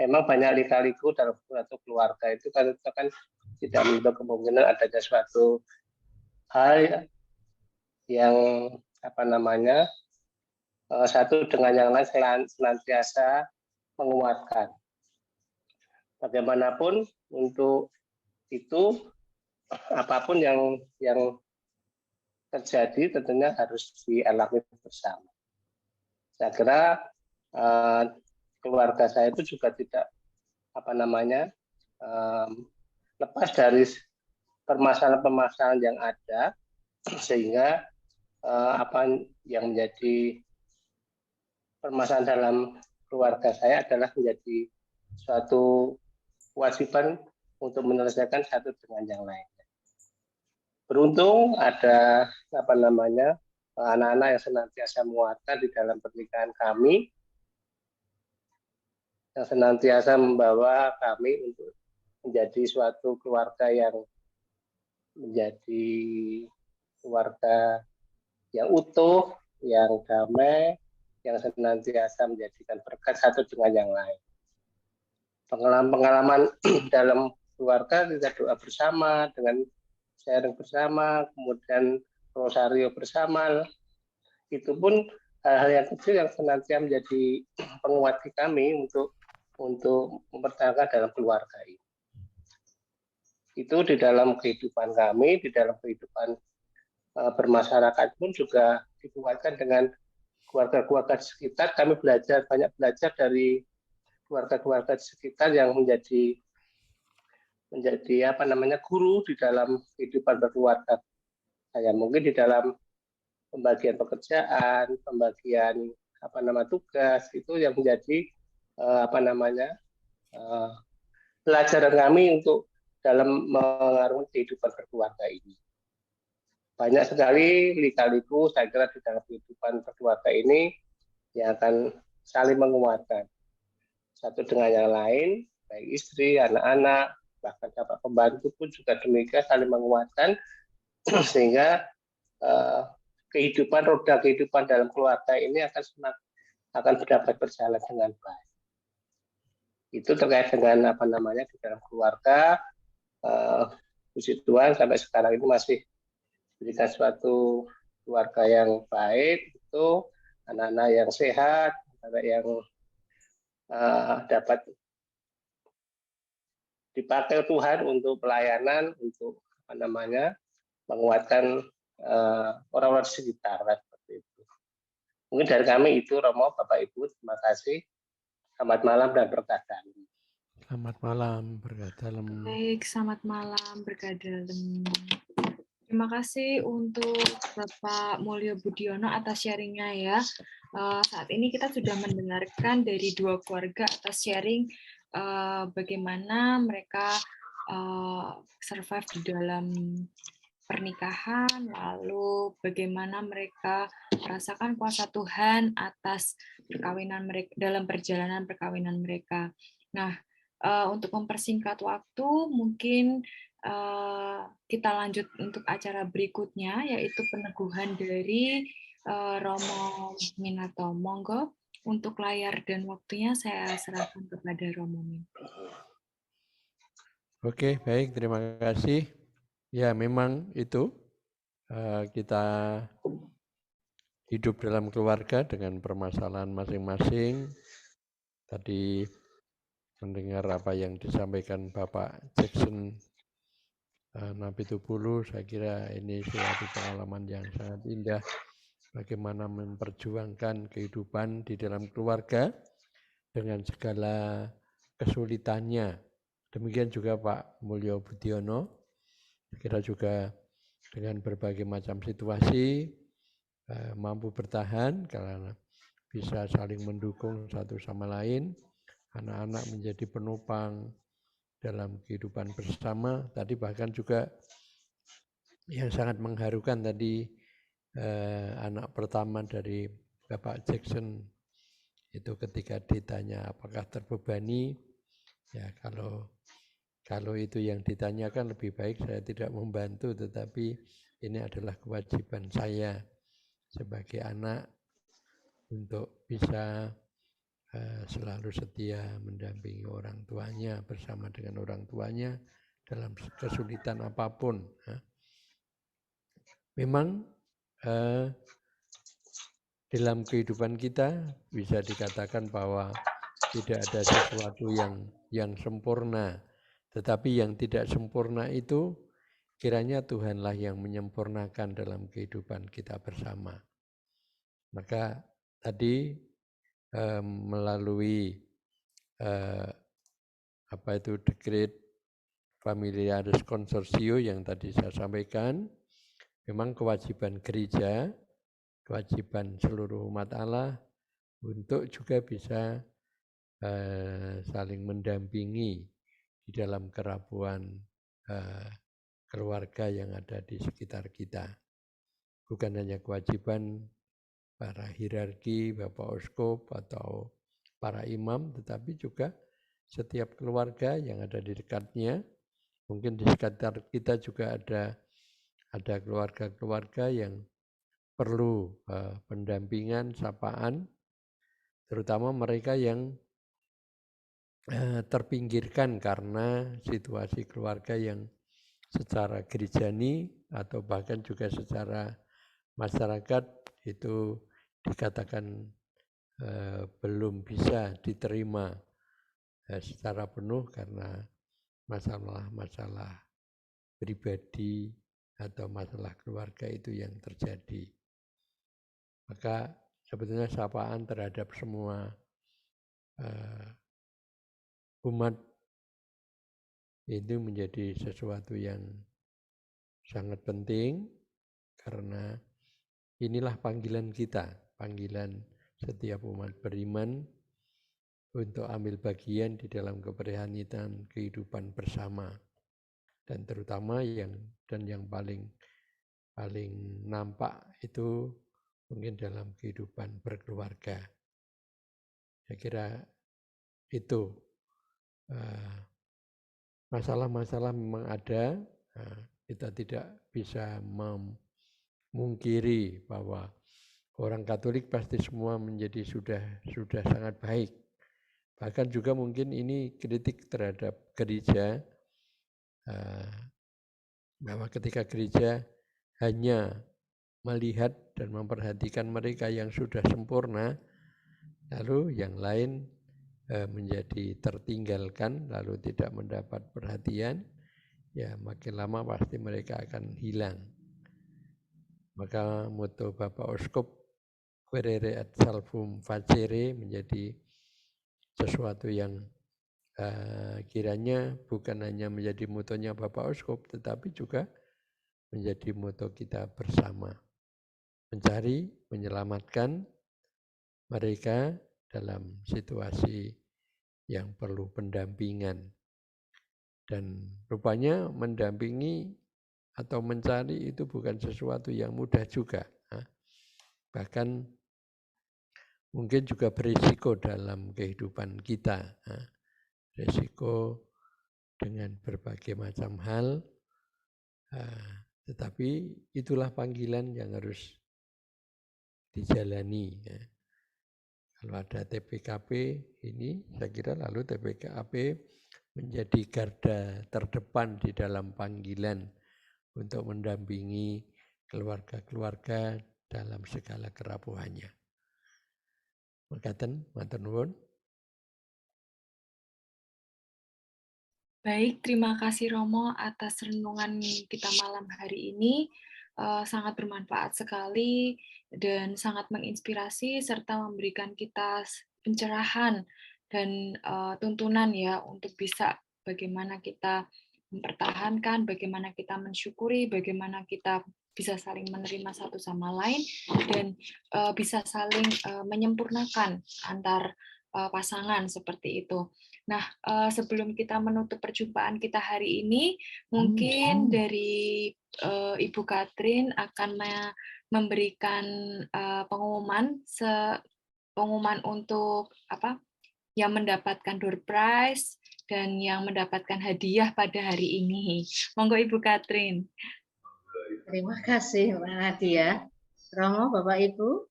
memang banyak lika-liku dalam suatu keluarga itu kan tidak menutup kemungkinan adanya suatu hal yang satu dengan yang lain senantiasa menguatkan. Bagaimanapun untuk itu apapun yang terjadi tentunya harus dialami bersama. Saya kira keluarga saya itu juga tidak lepas dari permasalahan-permasalahan yang ada, sehingga apa yang menjadi permasalahan dalam keluarga saya adalah menjadi suatu kewajiban untuk menyelesaikan satu dengan yang lainnya. Beruntung ada anak-anak yang senantiasa menguatkan di dalam pernikahan kami, yang senantiasa membawa kami untuk menjadi suatu keluarga yang menjadi keluarga yang utuh, yang damai, yang senantiasa menjadikan berkat satu dengan yang lain. Pengalaman-pengalaman dalam keluarga kita doa bersama, dengan sharing bersama, kemudian rosario bersama, itu pun hal-hal yang kecil yang senantiasa menjadi penguat kami untuk mempertahankan dalam keluarga ini. Itu di dalam kehidupan kami, di dalam kehidupan bermasyarakat pun juga dikuatkan dengan keluarga-keluarga di sekitar. Kami banyak belajar dari keluarga-keluarga di sekitar yang menjadi guru di dalam kehidupan berkeluarga saya. Mungkin di dalam pembagian pekerjaan, pembagian tugas, itu yang menjadi pelajaran kami untuk dalam mengarungi kehidupan berkeluarga ini. Banyak sekali lika-liku saya kira di dalam kehidupan berkeluarga ini yang akan saling menguatkan satu dengan yang lain, baik istri, anak-anak, bahkan bapak pembantu pun juga demikian saling menguatkan, sehingga roda kehidupan dalam keluarga ini akan dapat berjalan dengan baik. Itu terkait dengan di dalam keluarga, puji Tuhan sampai sekarang ini masih berikan suatu keluarga yang baik, itu anak-anak yang sehat, anak yang dapat dipakai Tuhan untuk pelayanan, untuk menguatkan orang-orang sekitar, seperti itu. Mungkin dari kami itu, Romo, Bapak Ibu, terima kasih. Selamat malam dan berkah dalam. Selamat malam, berkah dalam. Baik, selamat malam, berkah dalam. Terima kasih untuk Bapak Mulyo Budiono atas sharing-nya ya. Saat ini kita sudah mendengarkan dari dua keluarga atas sharing bagaimana mereka survive di dalam pernikahan, lalu bagaimana mereka merasakan kuasa Tuhan atas perkawinan mereka, dalam perjalanan perkawinan mereka. Nah, untuk mempersingkat waktu, mungkin kita lanjut untuk acara berikutnya, yaitu peneguhan dari Romo Minato. Monggo, untuk layar dan waktunya saya serahkan kepada Romo Minato. Oke, baik, terima kasih. Ya, memang itu kita hidup dalam keluarga dengan permasalahan masing-masing. Tadi mendengar apa yang disampaikan Bapak Jackson Napitupulu, saya kira ini suatu pengalaman yang sangat indah, bagaimana memperjuangkan kehidupan di dalam keluarga dengan segala kesulitannya. Demikian juga Pak Mulyo Budiono, saya kira juga dengan berbagai macam situasi mampu bertahan karena bisa saling mendukung satu sama lain, anak-anak menjadi penopang dalam kehidupan bersama. Tadi bahkan juga yang sangat mengharukan tadi anak pertama dari Bapak Jackson itu ketika ditanya apakah terbebani, ya kalau itu yang ditanyakan lebih baik saya tidak membantu, tetapi ini adalah kewajiban saya sebagai anak untuk bisa selalu setia mendampingi orang tuanya, bersama dengan orang tuanya dalam kesulitan apapun. Memang dalam kehidupan kita bisa dikatakan bahwa tidak ada sesuatu yang sempurna, tetapi yang tidak sempurna itu kiranya Tuhanlah yang menyempurnakan dalam kehidupan kita bersama. Maka tadi melalui The Great Familiaris Consortio yang tadi saya sampaikan, memang kewajiban gereja, kewajiban seluruh umat Allah untuk juga bisa saling mendampingi di dalam kerapuhan keluarga yang ada di sekitar kita. Bukan hanya kewajiban para hierarki, Bapak Uskup atau para imam, tetapi juga setiap keluarga yang ada di dekatnya. Mungkin di sekitar kita juga ada keluarga-keluarga yang perlu pendampingan, sapaan, terutama mereka yang terpinggirkan karena situasi keluarga yang secara gerejani atau bahkan juga secara masyarakat itu dikatakan belum bisa diterima secara penuh karena masalah-masalah pribadi atau masalah keluarga itu yang terjadi. Maka sebetulnya sapaan terhadap semua umat itu menjadi sesuatu yang sangat penting karena inilah panggilan kita, panggilan setiap umat beriman untuk ambil bagian di dalam keprihanitan kehidupan bersama. Dan terutama yang paling nampak itu mungkin dalam kehidupan berkeluarga. Saya kira itu masalah-masalah memang ada, kita tidak bisa memungkiri bahwa orang Katolik pasti semua menjadi sudah sangat baik. Bahkan juga mungkin ini kritik terhadap gereja, bahwa ketika gereja hanya melihat dan memperhatikan mereka yang sudah sempurna, lalu yang lain menjadi tertinggalkan, lalu tidak mendapat perhatian, ya makin lama pasti mereka akan hilang. Maka motto Bapak Uskup, Quaerere et Salvum Facere, menjadi sesuatu yang kiranya bukan hanya menjadi motonya Bapak Uskup, tetapi juga menjadi moto kita bersama. Mencari, menyelamatkan mereka dalam situasi yang perlu pendampingan. Dan rupanya mendampingi atau mencari itu bukan sesuatu yang mudah juga. Bahkan mungkin juga berisiko dalam kehidupan kita. Risiko dengan berbagai macam hal, tetapi itulah panggilan yang harus dijalani. Kalau ada TPKP ini, saya kira lalu TPKP menjadi garda terdepan di dalam panggilan untuk mendampingi keluarga-keluarga dalam segala kerapuhannya. Makaten, matur nuwun. Baik, terima kasih Romo atas renungan kita malam hari ini. Sangat bermanfaat sekali dan sangat menginspirasi serta memberikan kita pencerahan dan tuntunan ya untuk bisa bagaimana kita mempertahankan, bagaimana kita mensyukuri, bagaimana kita bisa saling menerima satu sama lain dan bisa saling menyempurnakan antar pasangan seperti itu. Nah, sebelum kita menutup perjumpaan kita hari ini, mungkin dari Ibu Katrin akan memberikan pengumuman untuk yang mendapatkan door prize dan yang mendapatkan hadiah pada hari ini. Monggo Ibu Katrin. Terima kasih Mbak Nadia. Romo, Bapak Ibu,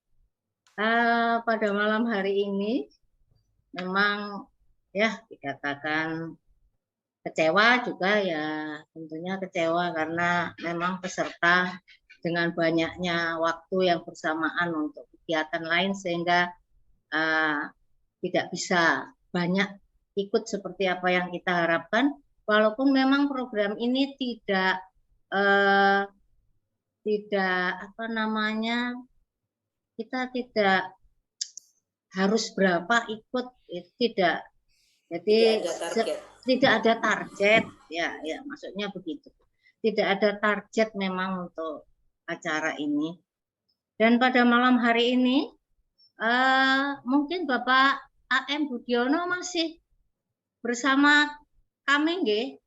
pada malam hari ini memang ya dikatakan kecewa juga ya, tentunya kecewa karena memang peserta dengan banyaknya waktu yang bersamaan untuk kegiatan lain sehingga tidak bisa banyak ikut seperti apa yang kita harapkan, walaupun memang program ini tidak kita tidak harus berapa ikut, tidak. Jadi tidak ada target, ya maksudnya begitu. Tidak ada target memang untuk acara ini. Dan pada malam hari ini mungkin Bapak AM Budiono masih bersama kami, nggih?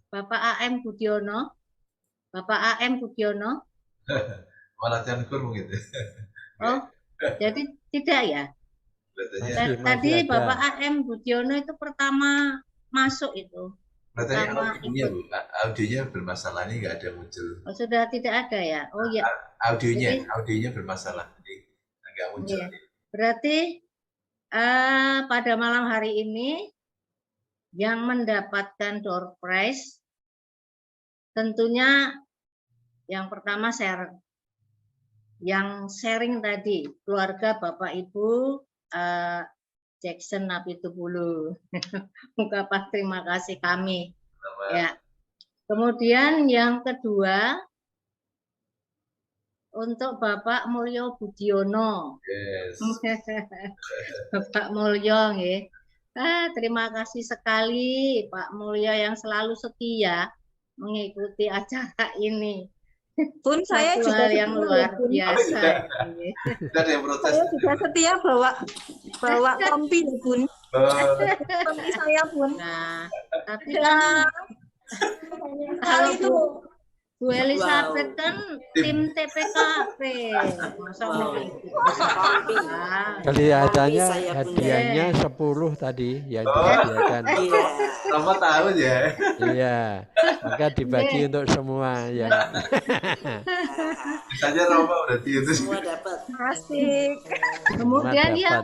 Bapak AM Budiono. Bapak AM Budiono. Latihan kur mungkin. Oh, jadi tidak ya? Tadi Bapak AM Budiono itu pertama masuk itu. Pertama audionya bermasalah, ini nggak ada muncul. Oh, sudah tidak ada ya? Oh ya. Audionya bermasalah, jadi nggak muncul. Iya. Berarti pada malam hari ini yang mendapatkan door prize tentunya yang pertama yang sharing tadi keluarga Bapak Ibu Jackson Napitupulu. Ungkapan terima kasih kami. Ya. Kemudian yang kedua untuk Bapak Mulyo Budiono. Yes. Bapak Mulyo, nggih. Terima kasih sekali Pak Mulyo yang selalu setia mengikuti acara ini. Pun saya juga yang luar biasa. Saya juga setia bawa kompi, Bun. Kompi saya, Bun. Nah, tapi kan kalau itu Bu Elizabeth kan tim TPKP. Masa kelihatannya hadiahnya 10 tadi yang disediakan. Sama tahun ya. Iya, maka dibagi untuk semua ya. Saja Roma berarti itu. Semua dapat. Asik. Kemudian yang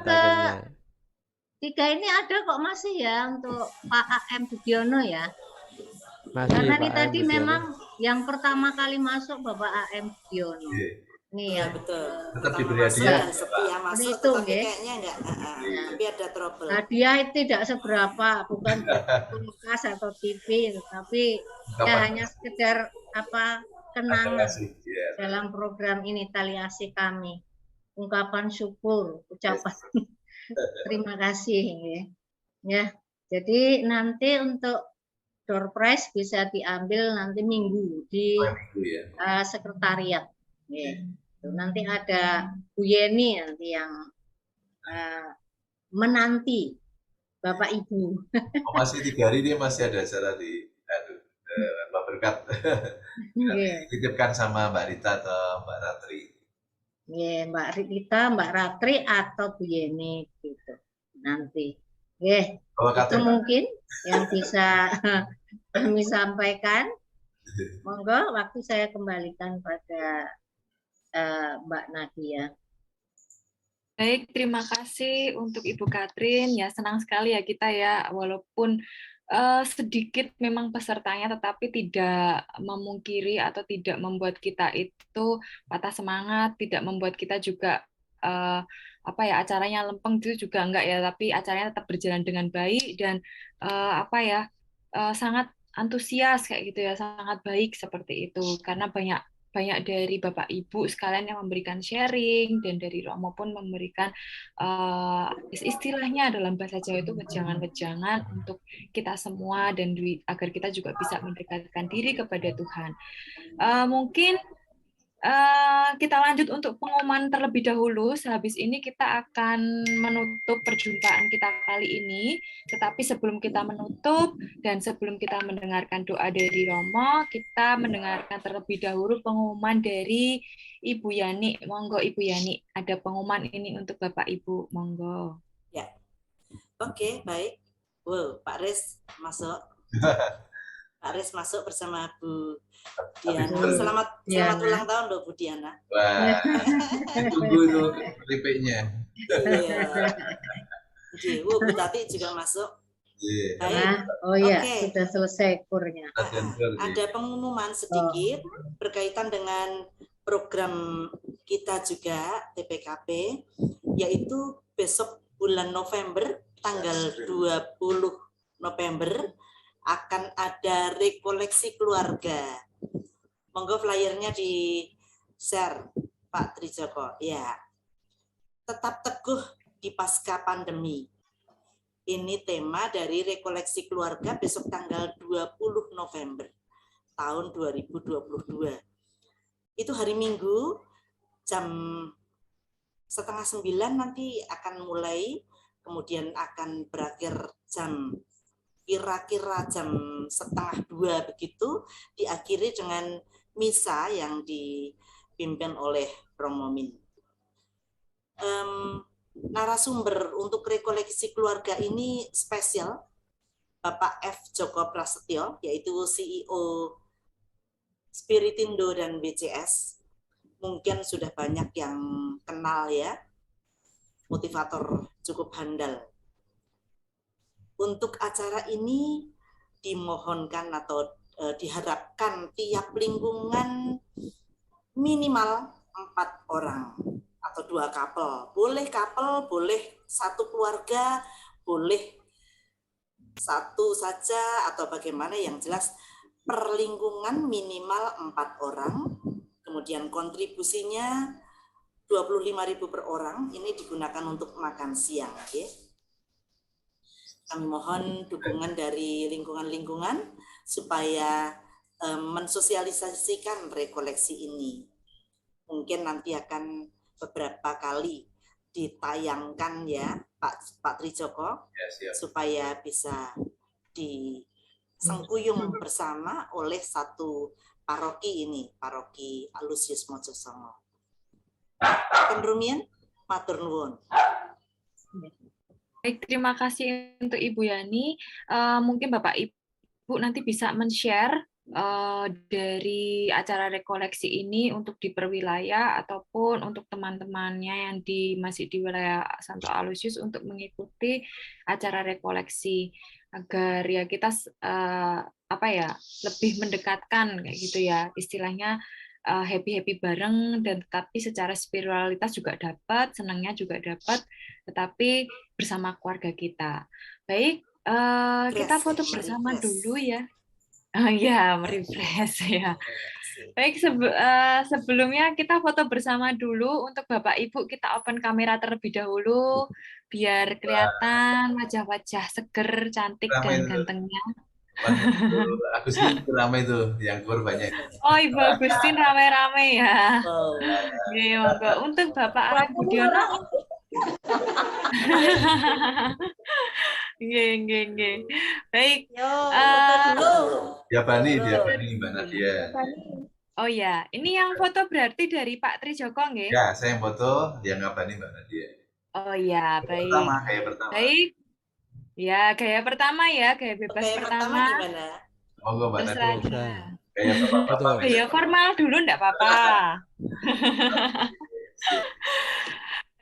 ketiga ini ada kok masih ya untuk Pak AM Budiono ya. Masih, karena ini Pak tadi AM memang yang pertama kali masuk Bapak AM Budiono. Nih ya. Betul. Tetap diberi hadiah. Setia masuk, itu, tapi kayaknya enggak. Tapi ada trouble. Hadiah tidak seberapa, bukan kulkas atau TV, tapi ya hanya sekedar kenangan dalam program ini tali asih kami. Ungkapan syukur, ucapan terima kasih ya. Jadi nanti untuk door prize bisa diambil nanti minggu di sekretariat. Nanti ada Bu Yeni nanti yang menanti Bapak Ibu. Masih 3 hari dia masih ada acara di Mbak Berkat. Titipkan sama Mbak Rita atau Mbak Ratri. Mbak Rita, Mbak Ratri atau Bu Yeni gitu nanti. Itu mungkin yang bisa kami sampaikan. Monggo, waktu saya kembalikan pada Mbak Nadia. Baik, terima kasih untuk Ibu Katrin. Ya, senang sekali ya kita ya, walaupun sedikit memang pesertanya, tetapi tidak memungkiri atau tidak membuat kita itu patah semangat, tidak membuat kita juga acaranya lempeng itu juga enggak ya, tapi acaranya tetap berjalan dengan baik dan sangat antusias kayak gitu ya, sangat baik seperti itu karena banyak dari Bapak Ibu sekalian yang memberikan sharing dan dari Romo pun memberikan istilahnya dalam bahasa Jawa itu wejangan-wejangan untuk kita semua dan agar kita juga bisa mendekatkan diri kepada Tuhan. Mungkin Kita lanjut untuk pengumuman terlebih dahulu. Sehabis ini kita akan menutup perjumpaan kita kali ini. Tetapi sebelum kita menutup dan sebelum kita mendengarkan doa dari Romo, kita mendengarkan terlebih dahulu pengumuman dari Ibu Yani. Monggo Ibu Yani, ada pengumuman ini untuk Bapak Ibu. Monggo. Ya, oke, baik. Wow, Pak Riz masuk. Pak Riz masuk bersama Bu Diana. Selamat ulang tahun loh Bu Diana. Wah, tunggu itu klipnya. Iya. Bu Tati juga masuk. Baik. Oh iya, sudah selesai kurnya. Ada pengumuman sedikit berkaitan dengan program kita juga TPKP, yaitu besok bulan November, tanggal 20 November akan ada rekoleksi keluarga. Monggo flyernya di share Pak Trijoko. Ya, tetap teguh di pasca pandemi. Ini tema dari rekoleksi keluarga besok tanggal 20 November tahun 2022. Itu hari Minggu jam 8:30 nanti akan mulai, kemudian akan berakhir kira-kira jam 1:30 begitu, diakhiri dengan misa yang dipimpin oleh Romo Min. Narasumber untuk rekoleksi keluarga ini spesial, Bapak F. Joko Prasetyo, yaitu CEO Spiritindo dan BCS. Mungkin sudah banyak yang kenal ya, motivator cukup handal. Untuk acara ini dimohonkan atau diharapkan tiap lingkungan minimal 4 orang atau 2 couple. Boleh couple, boleh satu keluarga, boleh satu saja atau bagaimana, yang jelas per lingkungan minimal 4 orang. Kemudian kontribusinya 25.000 per orang, ini digunakan untuk makan siang. Okay? Kami mohon dukungan dari lingkungan-lingkungan supaya mensosialisasikan rekoleksi ini. Mungkin nanti akan beberapa kali ditayangkan ya Pak Trijoko, supaya bisa disengkuyung bersama oleh satu paroki ini, paroki Alusius Mojosongo. Penrumian, matur nuwun. Baik, terima kasih untuk Ibu Yani. Mungkin Bapak Ibu nanti bisa men-share dari acara rekoleksi ini untuk di perwilayah ataupun untuk teman-temannya yang masih di wilayah Santo Alusius untuk mengikuti acara rekoleksi, agar ya kita lebih mendekatkan kayak gitu ya, istilahnya happy bareng, dan tetapi secara spiritualitas juga dapat, senangnya juga dapat, tetapi bersama keluarga kita. Baik, kita foto bersama dulu ya. Ya, merefresh ya. Baik, sebelumnya kita foto bersama dulu. Untuk Bapak Ibu kita open kamera terlebih dahulu biar kelihatan wajah-wajah seger, cantik dan gantengnya. Agustin ramai tuh, yang keluar banyak. Oh, Ibu Agustin ramai-ramai ya. Oke, untuk Bapak Arif Budiono. Nggih. Baik. Dia Bani Mbak Nadia. Oh ya, ini yang foto berarti dari Pak Trijoko nggih? Ya, saya yang foto, yang ngabani Mbak Nadia. Oh ya, baik. Gaya pertama. Baik. Ya, gaya pertama ya, gaya bebas pertama. Gimana? Monggo Mbak Nadia. Gaya formal dulu enggak apa-apa.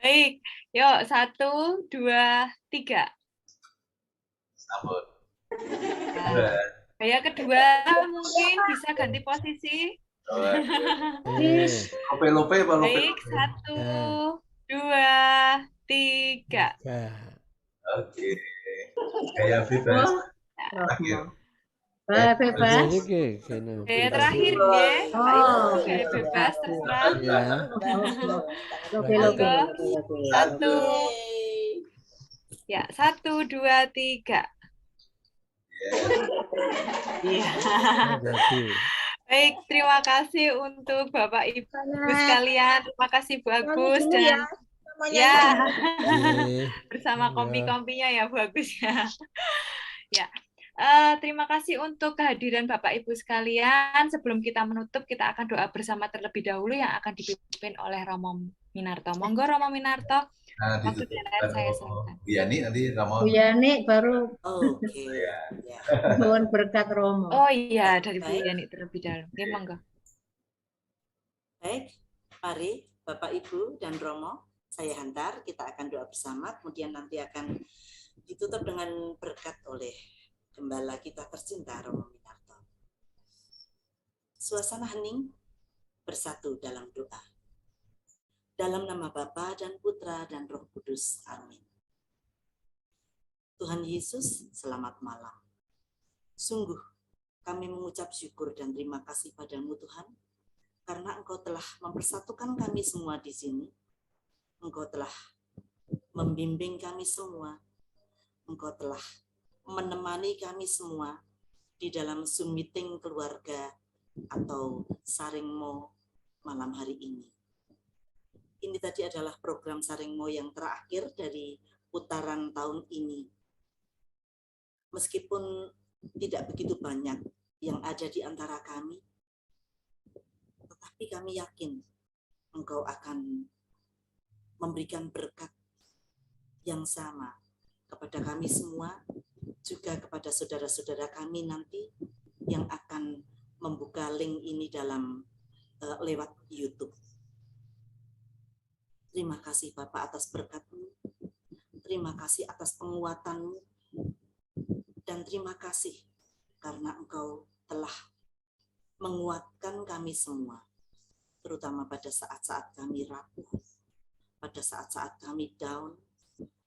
Baik. Yuk, 1, 2, 3. Sambut. Gaya kedua mungkin bisa ganti posisi. Lope apa lope? Baik, 1, 2, 3. Oke. Gaya bebas. Terakhir. Bebas. Gaya terakhir ya. Gaya bebas terserah. Lope. 1. Ya, 1, 2, 3. Iya. Baik, terima kasih untuk Bapak Ibu sekalian. Terima kasih Bu Agus dan ya bersama kompi-kompinya ya Bu Agus ya. Ya. Terima kasih untuk kehadiran Bapak Ibu sekalian. Sebelum kita menutup, kita akan doa bersama terlebih dahulu yang akan dipimpin oleh Romo Minarto. Monggo Romo Minarto. Waktu dan saya silakan. Bu Yani nanti Romo. Bu Yani baru. Oke. Mohon berkat Romo. Oh iya, dari Bu Yani terlebih dahulu. Oke, monggo. Baik, mari Bapak Ibu dan Romo, saya hantar. Kita akan doa bersama. Kemudian nanti akan ditutup dengan berkat oleh Gembala kita tercinta Romo Minarto. Suasana hening, bersatu dalam doa. Dalam nama Bapa dan Putra dan Roh Kudus. Amin. Tuhan Yesus, selamat malam. Sungguh, kami mengucap syukur dan terima kasih padamu Tuhan, karena Engkau telah mempersatukan kami semua di sini. Engkau telah membimbing kami semua. Engkau telah menemani kami semua di dalam Zoom meeting keluarga atau Saringmo malam hari ini. Ini tadi adalah program Saringmo yang terakhir dari putaran tahun ini. Meskipun tidak begitu banyak yang ada di antara kami, tetapi kami yakin Engkau akan memberikan berkat yang sama kepada kami semua, juga kepada saudara-saudara kami nanti yang akan membuka link ini dalam lewat YouTube. Terima kasih Bapak atas berkat-Mu, terima kasih atas penguatan-Mu, dan terima kasih karena Engkau telah menguatkan kami semua, terutama pada saat-saat kami rapuh, pada saat-saat kami down,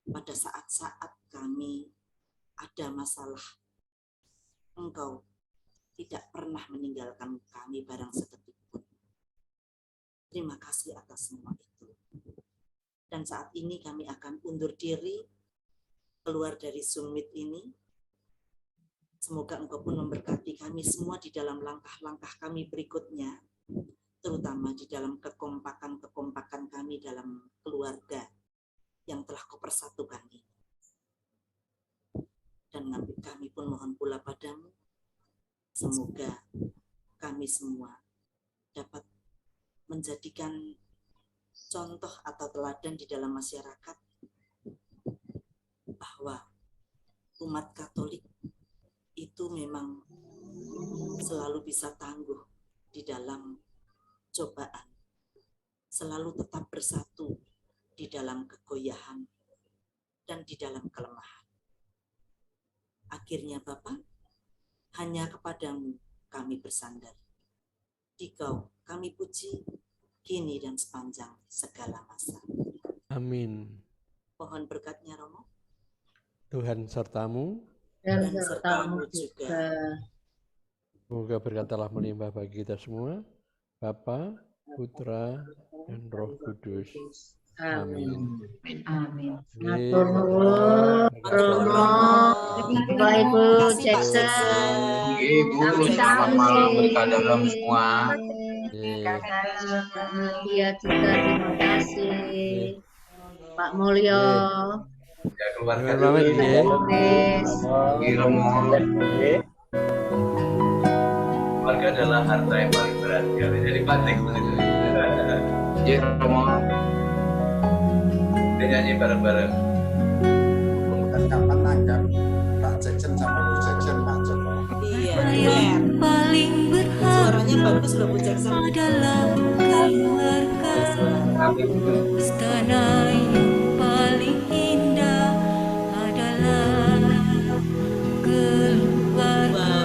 pada saat-saat kami ada masalah. Engkau tidak pernah meninggalkan kami barang sedetik pun. Terima kasih atas semua itu. Dan saat ini kami akan undur diri keluar dari summit ini. Semoga Engkau pun memberkati kami semua di dalam langkah-langkah kami berikutnya, terutama di dalam kekompakan kami dalam keluarga yang telah Kau persatukan ini. Dan kami pun mohon pula padamu, semoga kami semua dapat menjadikan contoh atau teladan di dalam masyarakat bahwa umat Katolik itu memang selalu bisa tangguh di dalam cobaan, selalu tetap bersatu di dalam kegoyahan dan di dalam kelemahan. Akhirnya Bapa, hanya kepadamu kami bersandar. Dikau kami puji, kini dan sepanjang segala masa. Amin. Mohon berkatnya Romo. Tuhan sertamu. Dan sertamu juga. Semoga berkat Allah melimpah bagi kita semua, Bapa, Putra, dan Roh Kudus. Amin. Amin. Matur nuwun, Romo, Bapak Ibu Jackson. Ibu, selamat malam berkah dalam semua. Iya juga, terima kasih. Pak Mulyo. Ya, keluarga keluarga adalah harta yang paling berharga. Jadi penting begitu. Ya, Romo. Kita nyanyi bareng-bareng. Bukan kapan aja Pak Jackson sama Bu Jackson macet. Iya. Paling berharga. Suaranya bagus loh Bu Jackson. Adalah keluarga. Istana yang paling indah adalah keluarga.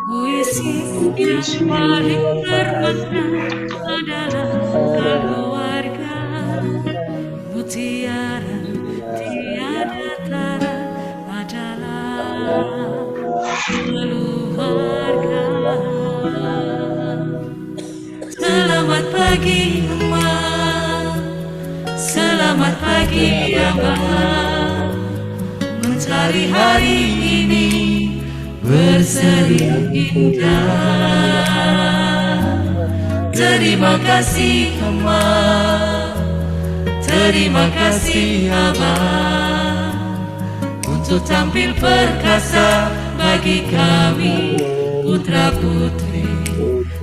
Puisi yang paling bermakna adalah keluarga. Mutiara tiada tara adalah keluarga. Selamat pagi umat, selamat pagi abah. Mencari hari ini berseri indah. Terima kasih Emak, terima kasih Abang, untuk tampil perkasa bagi kami putra putri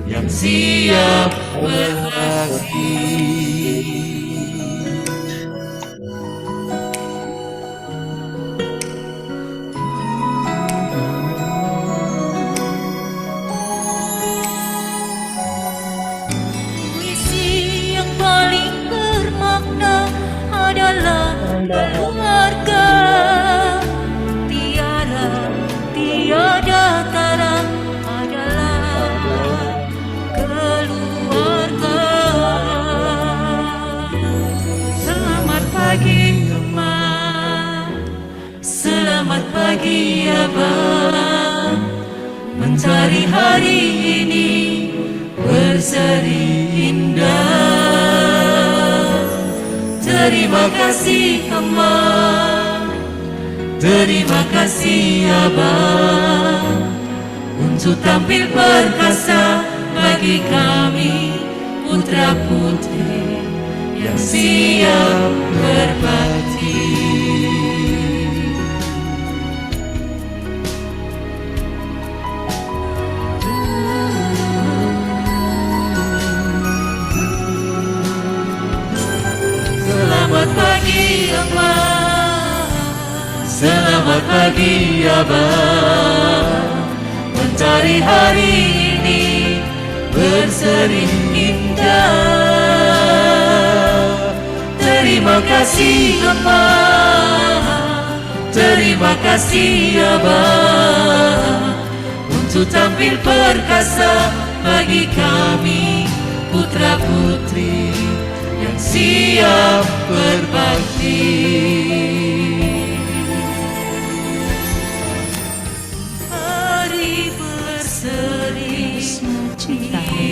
yang siap berbakti. Adalah keluarga, tiada tara adalah keluarga. Selamat pagi Emak, selamat pagi Abang, mencari hari ini berseri indah. Terima kasih Emak, terima kasih Abang, untuk tampil perkasa bagi kami putra putri yang siap berbakti. Selamat pagi Emak, selamat pagi Abang, mencari hari ini berseri indah. Terima kasih Emak, terima kasih Abang, untuk tampil perkasa bagi kami putra putri yang siap berbakti. Hari berseri indah.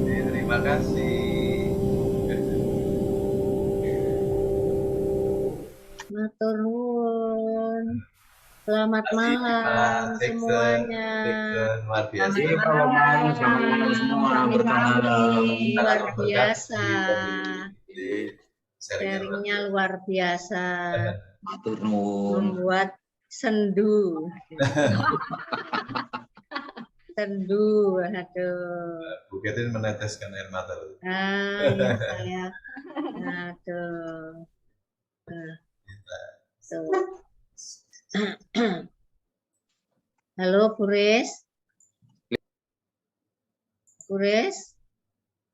Terima kasih. Matur nuwun. Selamat malam semuanya. Luar biasa. Selamat malam semua, Luar biasa. Sharingnya luar biasa. Matur nuwun. Membuat sendu. Sendu, aduh. Bu Catherine meneteskan air mata. Ya saya. Aduh. Tuh. Halo Bu Ris. Bu Ris,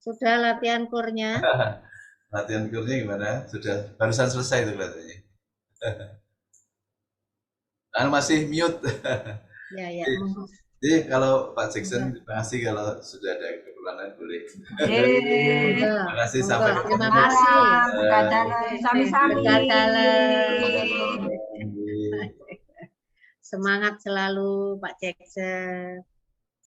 sudah latihan kurnya? Latihan kurnya gimana? Sudah barusan selesai itu kelihatannya. Masih mute. Ya. Jadi kalau Pak Jackson, terima kasih kalau sudah ada keperluan boleh. Terima kasih sampai ketemu. Terima kasih. Sami-sami. Semangat selalu Pak Jackson.